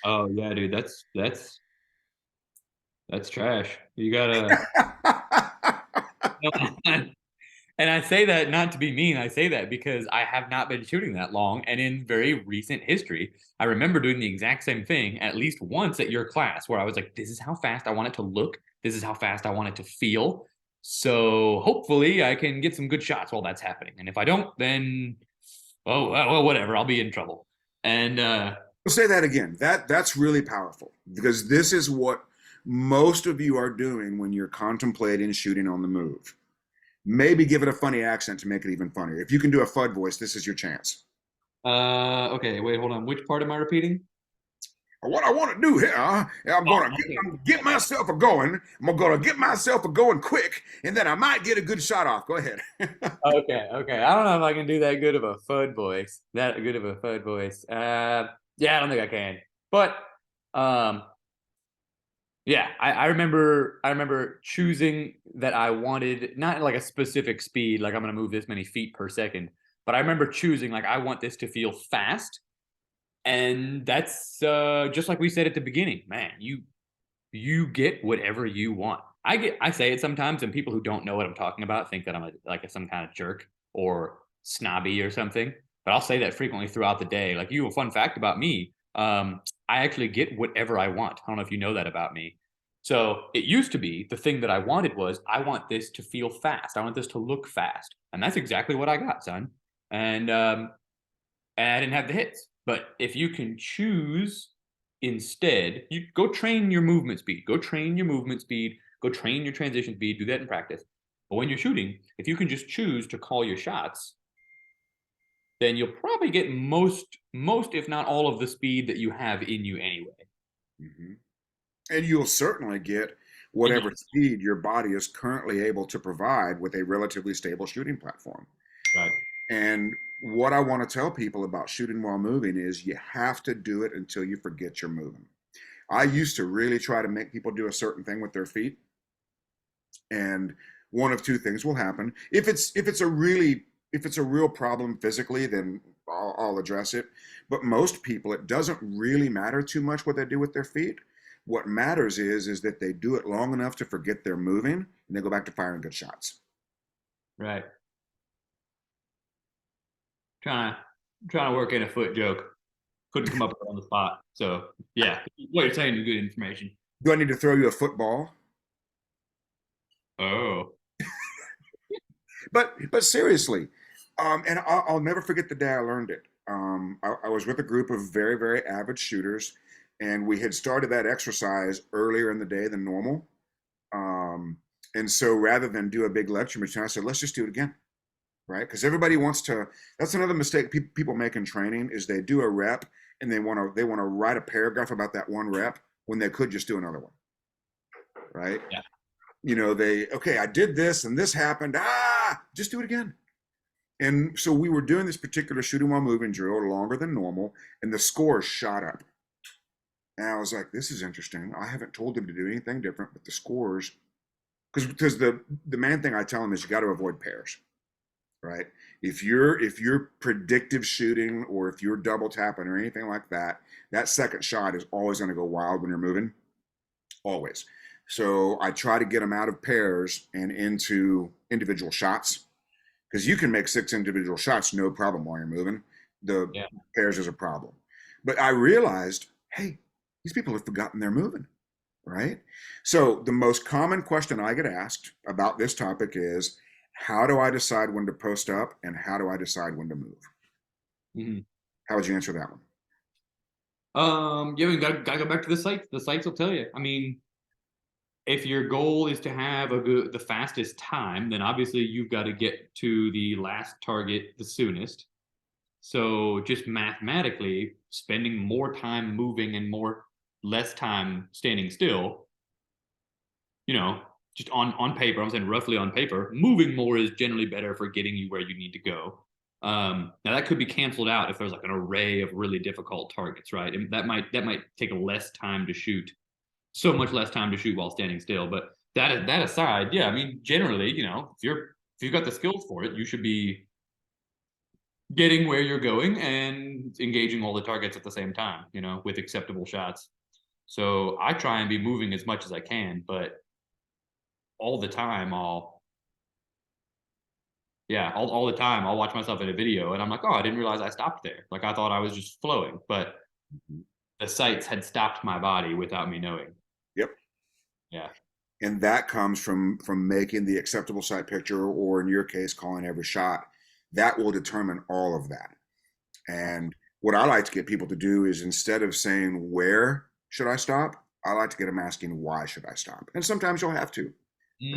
Oh yeah, dude, that's trash. You gotta And I say that not to be mean. I say that because I have not been shooting that long. And in very recent history, I remember doing the exact same thing at least once at your class where I was like, this is how fast I want it to look. This is how fast I want it to feel. So hopefully I can get some good shots while that's happening. And if I don't, then, oh, well, whatever. I'll be in trouble. And We'll say that again. That's really powerful because this is what most of you are doing when you're contemplating shooting on the move. Maybe give it a funny accent to make it even funnier. If you can do a FUD voice, this is your chance. okay, wait, hold on. Which part am I repeating? What I want to do here, I'm Oh, gonna okay. get myself a going. I'm gonna get myself a going quick, and then I might get a good shot off. Go ahead. Okay, okay. I don't know if I can do that good of a FUD voice. That good of a FUD voice. Yeah, I don't think I can. But um, yeah, I remember choosing that I wanted not like a specific speed, like I'm gonna move this many feet per second, but I remember choosing like I want this to feel fast. And that's just like we said at the beginning, man, you get whatever you want. I say it sometimes, and people who don't know what I'm talking about think that I'm some kind of jerk or snobby or something. But I'll say that frequently throughout the day. Like you, a fun fact about me, I actually get whatever I want. I don't know if you know that about me. So it used to be the thing that I wanted was I want this to feel fast. I want this to look fast, and that's exactly what I got, son. And I didn't have the hits. But if you can choose instead, you go train your movement speed, go train your movement speed, go train your transition speed, do that in practice. But when you're shooting, if you can just choose to call your shots, then you'll probably get most, if not all, of the speed that you have in you anyway. Mhm. And you'll certainly get And whatever speed your body is currently able to provide with a relatively stable shooting platform. right. And what I want to tell people about shooting while moving is you have to do it until you forget you're moving. I used to really try to make people do a certain thing with their feet, and one of two things will happen. If it's a real problem physically, then I'll address it. But most people, it doesn't really matter too much what they do with their feet. What matters is that they do it long enough to forget they're moving, and they go back to firing good shots. Right. Trying to trying to work in a foot joke. Couldn't come up with it on the spot. So yeah, what you're saying is good information. Do I need to throw you a football? Oh. But seriously, and I'll never forget the day I learned it. I was with a group of very avid shooters, and we had started that exercise earlier in the day than normal. Um, and so rather than do a big lecture machine, I said, let's just do it again, right? Because everybody wants to. That's another mistake people make in training is they do a rep and they want to write a paragraph about that one rep when they could just do another one, right? Yeah. Okay, I did this and this happened. Just do it again. And so we were doing this particular shooting while moving drill longer than normal, and the scores shot up. And I was like, this is interesting. I haven't told them to do anything different, but the scores, because the main thing I tell them is you got to avoid pairs, right? If you're predictive shooting or if you're double tapping or anything like that, that second shot is always going to go wild when you're moving, always. So I try to get them out of pairs and into individual shots. because you can make 6 individual shots no problem while you're moving. The Yeah. pairs is a problem. But I realized, hey, these people have forgotten they're moving, right? So the most common question I get asked about this topic is, how do I decide when to post up and how do I decide when to move? Hmm. How would you answer that one? Yeah, we gotta go back to the sites. The sites will tell you. I mean, if your goal is to have the fastest time, then obviously you've got to get to the last target the soonest. So just mathematically, spending more time moving and less time standing still, you know, just on paper, I'm saying roughly on paper, moving more is generally better for getting you where you need to go. Now that could be canceled out if there's like an array of really difficult targets, right? And that might take less time to shoot, so much less time to shoot while standing still. But that aside, yeah, I mean, generally, if you've got the skills for it, you should be getting where you're going and engaging all the targets at the same time, with acceptable shots. So I try and be moving as much as I can, but all the time all the time I'll watch myself in a video and I'm like, oh, I didn't realize I stopped there. Like I thought I was just flowing, but the sights had stopped my body without me knowing. Yep. Yeah. And that comes from making the acceptable sight picture, or in your case, calling every shot. That will determine all of that. And what I like to get people to do is, instead of saying where should I stop, I like to get them asking why should I stop. And sometimes you'll have to,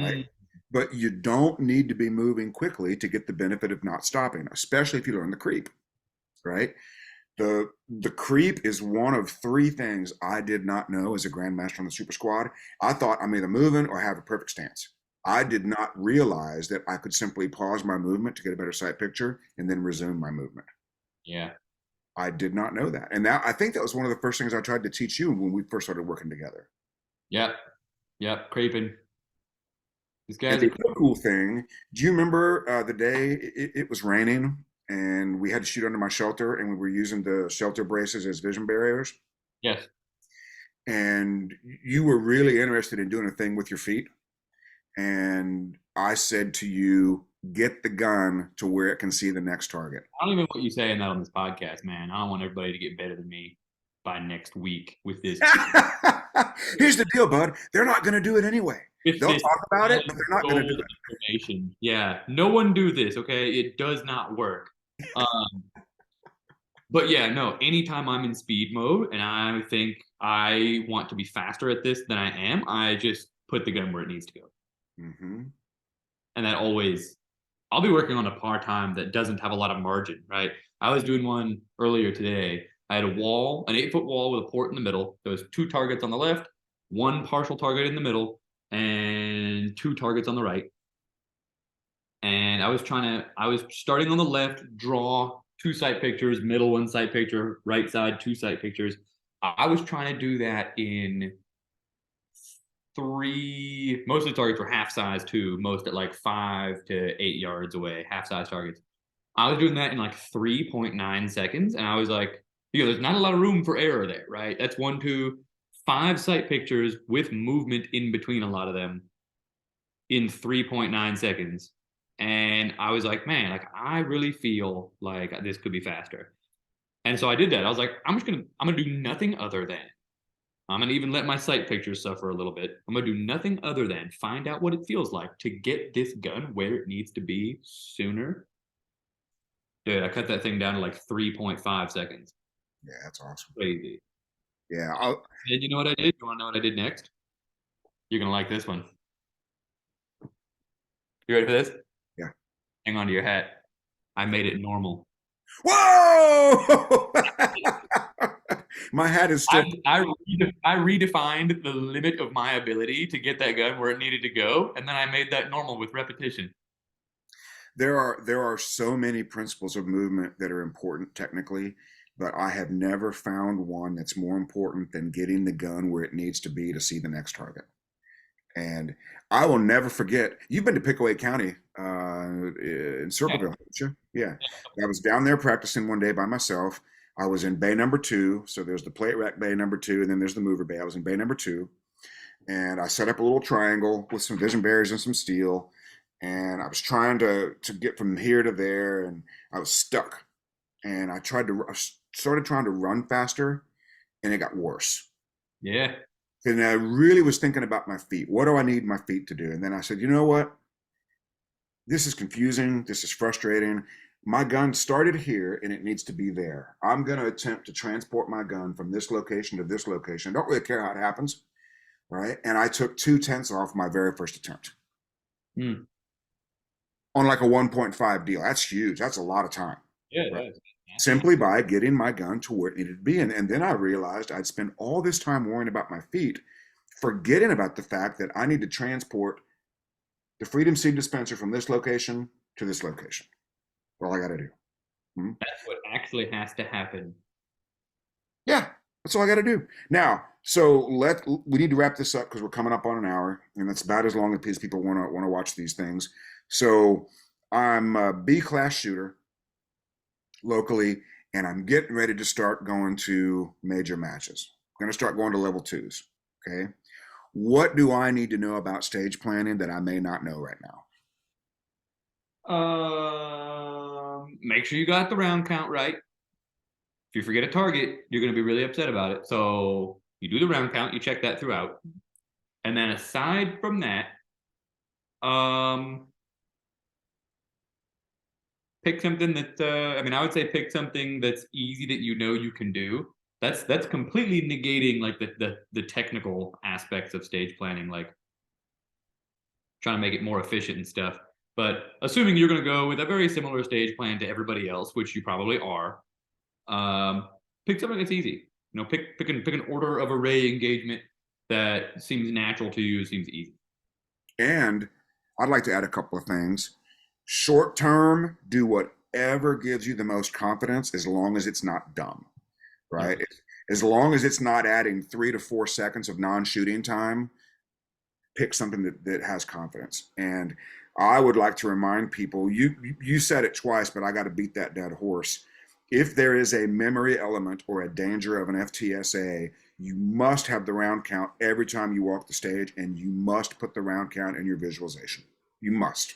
right? Mm, But you don't need to be moving quickly to get the benefit of not stopping, especially if you learn the creep, right? The creep is one of three things I did not know as a grandmaster on the super squad. I thought I'm either moving or have a perfect stance. I did not realize that I could simply pause my movement to get a better sight picture and then resume my movement. yeah. I did not know that. And I think that was one of the first things I tried to teach you when we first started working together. Yep. Yep. Creeping. These And guys the are other cool thing, do you remember the day it was raining and we had to shoot under my shelter and we were using the shelter braces as vision barriers? yes. And you were really interested in doing a thing with your feet. And I said to you, get the gun to where it can see the next target. I don't even want you saying that on this podcast, man. I don't want everybody to get better than me by next week with this. Here's the deal, bud. They're not going to do it anyway. With They'll this talk about it, but they're not going to do gold it. information. Yeah, no one do this, okay? It does not work. Um, but yeah, no, anytime I'm in speed mode and I think I want to be faster at this than I am, I just put the gun where it needs to go. Mm-hmm. And that always, I'll be working on a par time that doesn't have a lot of margin, right? I was doing one earlier today. I had a wall, an 8-foot wall with a port in the middle. There was 2 targets on the left, 1 partial target in the middle, and 2 targets on the right. And I was starting on the left, draw 2 sight pictures, middle 1 sight picture, right side 2 sight pictures. I was trying to do that in 3, most of the targets were half size too, most at like 5 to 8 yards away, half size targets. I was doing that in like 3.9 seconds. And I was like, there's not a lot of room for error there, right? That's 1, 2, 5 sight pictures with movement in between a lot of them in 3.9 seconds. And I was like, man, like I really feel like this could be faster. And so I did that. I was like, I'm gonna do nothing other than I'm gonna even let my sight pictures suffer a little bit. I'm gonna do nothing other than find out what it feels like to get this gun where it needs to be sooner. Dude, I cut that thing down to like 3.5 seconds. Yeah, that's awesome. Crazy. Yeah, And you know what I did? You want to know what I did next? You're gonna like this one. You ready for this? yeah. Hang on to your hat. I made it normal. Whoa! My hat is still. I redefined the limit of my ability to get that gun where it needed to go, and then I made that normal with repetition. There are so many principles of movement that are important technically, but I have never found one that's more important than getting the gun where it needs to be to see the next target. And I will never forget. You've been to Pickaway County in Circleville, haven't you? Yeah. I was down there practicing one day by myself. I was in bay number 2. So there's the plate rack bay number 2, and then there's the mover bay. I was in bay number 2, and I set up a little triangle with some vision barriers and some steel. and I was trying to get from here to there, and I was stuck. And I started trying to run faster, and it got worse. Yeah. And I really was thinking about my feet. What do I need my feet to do? And then I said, you know what? This is confusing. This is frustrating. My gun started here and it needs to be there. I'm going to attempt to transport my gun from this location to this location. I don't really care how it happens, right? And I took 2/10 off my very first attempt Hmm. on like a 1.5 deal. That's huge. That's a lot of time, Yeah, right? that's massive. Simply by getting my gun to where it needed to be. And then I realized I'd spent all this time worrying about my feet, forgetting about the fact that I need to transport the Freedom Seed dispenser from this location to this location. All I got to do. Hmm? That's what actually has to happen. Yeah, that's all I got to do. Now, so we need to wrap this up because we're coming up on an hour, and that's about as long as people want to watch these things. So I'm a B class shooter locally, and I'm getting ready to start going to major matches. I'm going to start going to level twos. Okay. What do I need to know about stage planning that I may not know right now? Make sure you got the round count right. If you forget a target, you're going to be really upset about it. So you do the round count, you check that throughout. And then aside from that, um, pick something that I mean, I would say pick something that's easy that you know you can do. That's completely negating like the technical aspects of stage planning, like trying to make it more efficient and stuff. But assuming you're going to go with a very similar stage plan to everybody else, which you probably are, um, pick something that's easy. You know, pick an order of array engagement that seems natural to you, seems easy. And I'd like to add a couple of things. Short term, do whatever gives you the most confidence as long as it's not dumb, right? Okay. As long as it's not adding 3 to 4 seconds of non shooting time, pick something that has confidence. And I would like to remind people you said it twice, but I got to beat that dead horse. If there is a memory element or a danger of an FTSA, you must have the round count every time you walk the stage, and you must put the round count in your visualization. You must.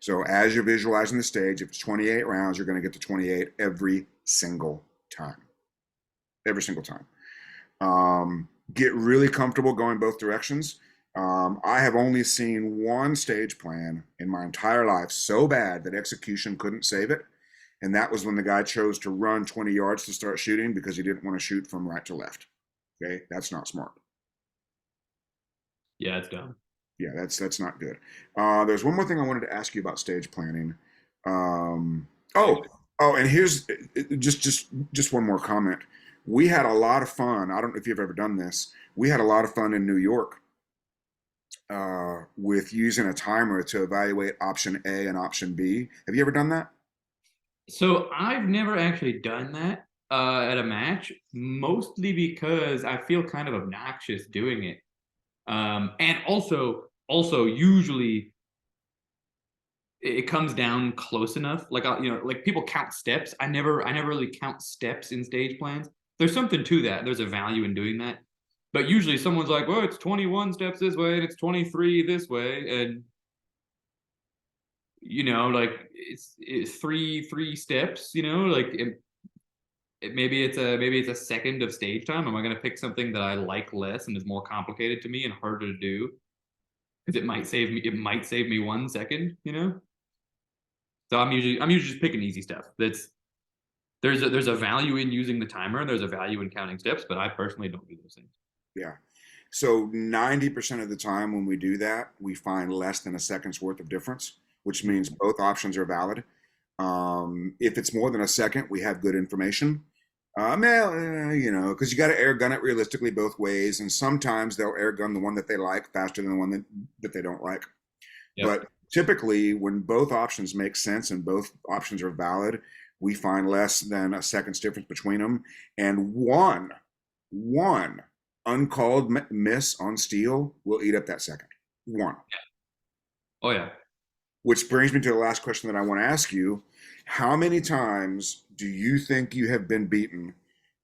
So as you're visualizing the stage, if it's 28 rounds, you're going to get to 28 every single time. Every single time. Get really comfortable going both directions. I have only seen one stage plan in my entire life so bad that execution couldn't save it. And that was when the guy chose to run 20 yards to start shooting because he didn't want to shoot from right to left. Okay, that's not smart. Yeah, it's dumb. Yeah, that's not good. There's one more thing I wanted to ask you about stage planning. Um, oh, and here's just one more comment. We had a lot of fun. I don't know if you've ever done this. We had a lot of fun in New York with using a timer to evaluate option A and option B. Have you ever done that? So I've never actually done that at a match, mostly because I feel kind of obnoxious doing it. And also usually it comes down close enough. Like like people count steps. I never really count steps in stage plans. There's something to that. There's a value in doing that. But usually someone's like, well, it's 21 steps this way and it's 23 this way. And like it's three steps, like maybe it's a second of stage time. Am I going to pick something that I like less and is more complicated to me and harder to do? Because it might save me 1 second. So I'm usually just picking easy stuff. There's a value in using the timer and there's a value in counting steps, but I personally don't do those things. Yeah. So 90% of the time when we do that, we find less than a second's worth of difference, which means both options are valid. If it's more than a second, we have good information. Because you got to air gun it realistically both ways, and sometimes they'll air gun the one that they like faster than the one that they don't like. Yep. But typically, when both options make sense and both options are valid, we find less than a second's difference between them. And one uncalled miss on steel will eat up that second. One. Oh yeah. Which brings me to the last question that I want to ask you. How many times do you think you have been beaten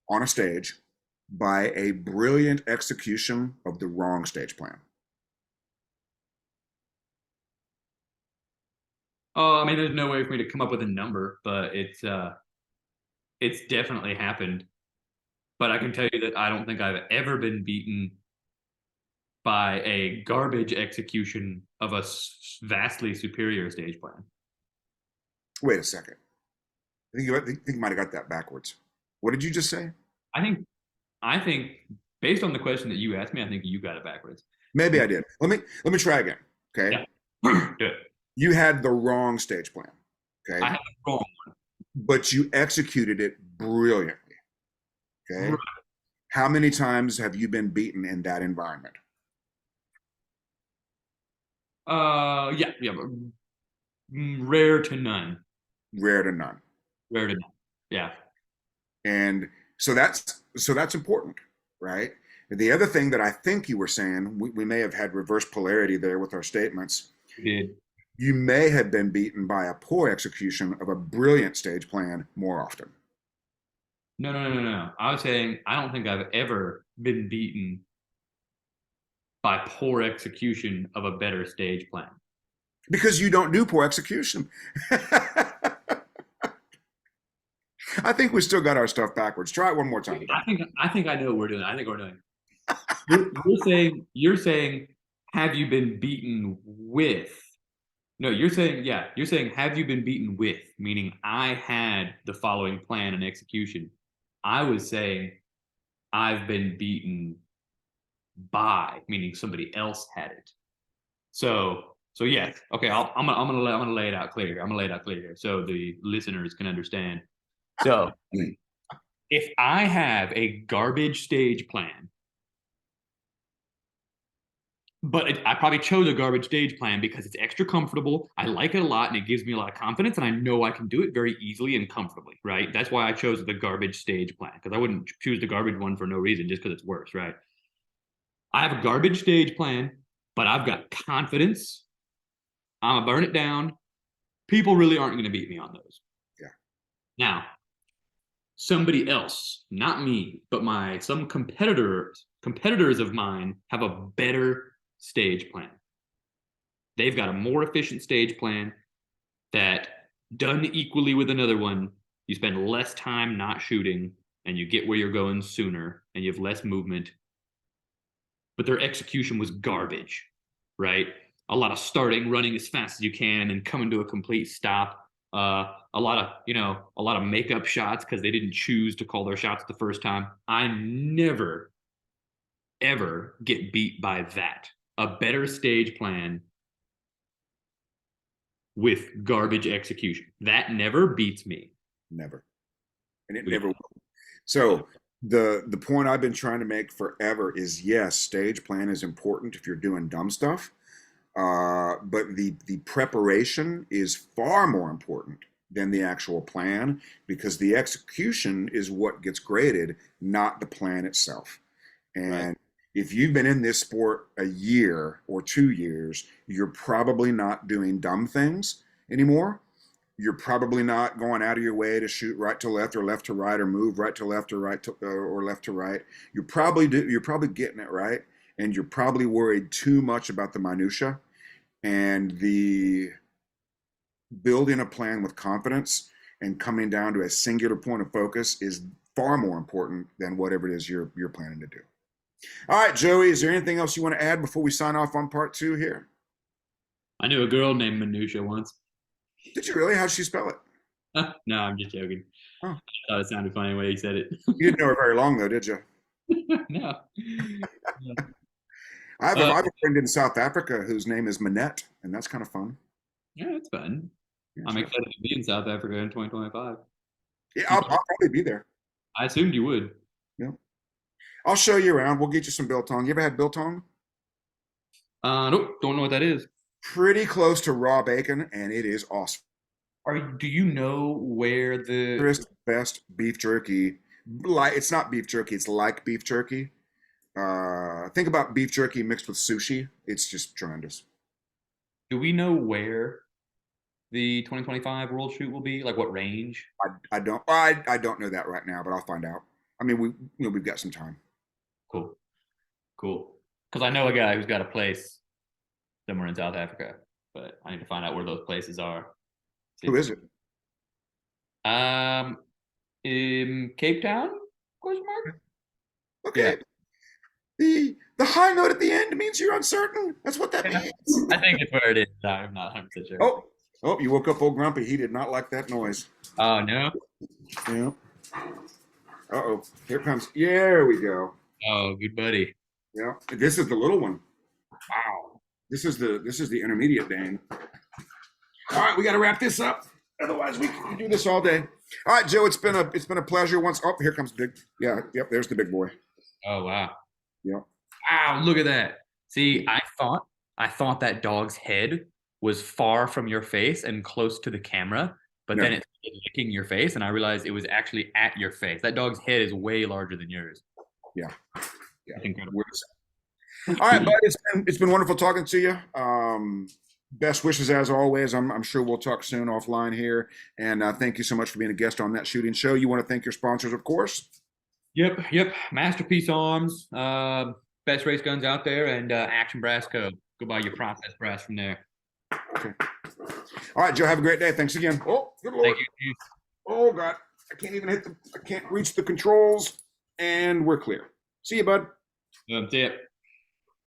on a stage by a brilliant execution of the wrong stage plan? Oh, I mean, there's no way for me to come up with a number, but it's definitely happened. But I can tell you that I don't think I've ever been beaten by a garbage execution of a vastly superior stage plan. Wait a second. I think you might have got that backwards. What did you just say? I think I think based on the question that you asked me, I think you got it backwards. Maybe I did. Let me try again. Okay. Yeah. Do it. You had the wrong stage plan. I Okay. had it wrong. But you executed it brilliantly. Okay. Right. How many times have you been beaten in that environment? Yeah, yeah, but rare to none. Rare to none. Rare to none. Yeah. And so that's important, right? The other thing that I think you were saying, we may have had reverse polarity there with our statements. We did. You may have been beaten by a poor execution of a brilliant stage plan more often. No, no, no, no, no. I was saying I don't think I've ever been beaten by poor execution of a better stage plan. Because you don't do poor execution. I think we still got our stuff backwards. Try it one more time. I think I know what we're doing. I think we're doing. You're saying have you been beaten with? No, you're saying have you been beaten with, meaning I had the following plan and execution. I was saying I've been beaten by, meaning somebody else had it. So yes, okay. I'm gonna lay it out clear here. I'm gonna lay it out clear here so the listeners can understand. So if I have a garbage stage plan, but I probably chose a garbage stage plan because it's extra comfortable. I like it a lot, and it gives me a lot of confidence, and I know I can do it very easily and comfortably. Right? That's why I chose the garbage stage plan because I wouldn't choose the garbage one for no reason, just because it's worse. Right? I have a garbage stage plan, but I've got confidence. I'm gonna burn it down. People really aren't going to beat me on those. Yeah. Now, somebody else, not me, but my some competitors of mine have a better stage plan. They've got a more efficient stage plan that done equally with another one, you spend less time not shooting and you get where you're going sooner and you have less movement. But their execution was garbage, right? A lot of starting, running as fast as you can, and then coming to a complete stop. A lot of makeup shots because they didn't choose to call their shots the first time. I never, ever get beat by that. A better stage plan with garbage execution. That never beats me. Never. And it never will. So the point I've been trying to make forever is yes, stage plan is important if you're doing dumb stuff. But the preparation is far more important than the actual plan because the execution is what gets graded, not the plan itself. And Right. if you've been in this sport a year or 2 years, you're probably not doing dumb things anymore. You're probably not going out of your way to shoot right to left or left to right or move right to left or right to or left to right. You're probably getting it right, and you're probably worried too much about the minutia and the building a plan with confidence and coming down to a singular point of focus is far more important than whatever it is you're planning to do. All right, Joey, is there anything else you want to add before we sign off on part 2 here? I knew a girl named Minutia once. Did you really? How'd she spell it? No, I'm just joking. Oh, I thought it sounded funny the way he said it. you didn't know her very long though, did you? No. I have a friend in South Africa whose name is Manette, and that's kind of fun. Yeah, it's fun. Yeah, I'm excited to be in South Africa in 2025. yeah, I'll probably be there. I assumed you would. Yeah, I'll show you around. We'll get you some biltong. You ever had biltong? Nope, don't know what that is. Pretty close to raw bacon, and it is awesome. Do you know where the Best beef jerky. Like it's not beef jerky. It's like beef jerky. Think about beef jerky mixed with sushi. It's just tremendous. do we know where the 2025 World Shoot will be? Like what range? I don't know that right now, but I'll find out. I mean, we've got some time. Cool, cool. Because I know a guy who's got a place somewhere in South Africa, but I need to find out where those places are. Who is it? In Cape Town? Question mark? Okay. The high note at the end means you're uncertain. That's what that Yeah. means. I think it's where it is. I'm not 100% sure. Oh, you woke up old Grumpy. He did not like that noise. Oh, no? Yeah. Uh-oh. Here comes. There we go. Oh, good buddy. Yeah. This is the little one. Wow. This is the intermediate Dane. All right, we got to wrap this up. Otherwise, we can do this all day. All right, Joe. It's been a pleasure. Once. Oh, here comes big. Yeah. Yep. There's the big boy. Oh, wow. Yep. Wow, look at that. See, I thought that dog's head was far from your face and close to the camera, but then Yeah. it started licking your face, and I realized it was actually at your face. That dog's head is way larger than yours. Yeah. Yeah. That's incredible. All right, bud. It's been wonderful talking to you. Best wishes as always. I'm sure we'll talk soon offline here. And thank you so much for being a guest on That Shooting Show. You want to thank your sponsors, of course. Yep. Masterpiece Arms, best race guns out there, and Action Brass Co. Go buy your process brass from there. Okay. All right, Joe. Have a great day. Thanks again. Oh, good Lord. Thank you. Oh God, I can't even I can't reach the controls, and we're clear. See you, bud. That's it.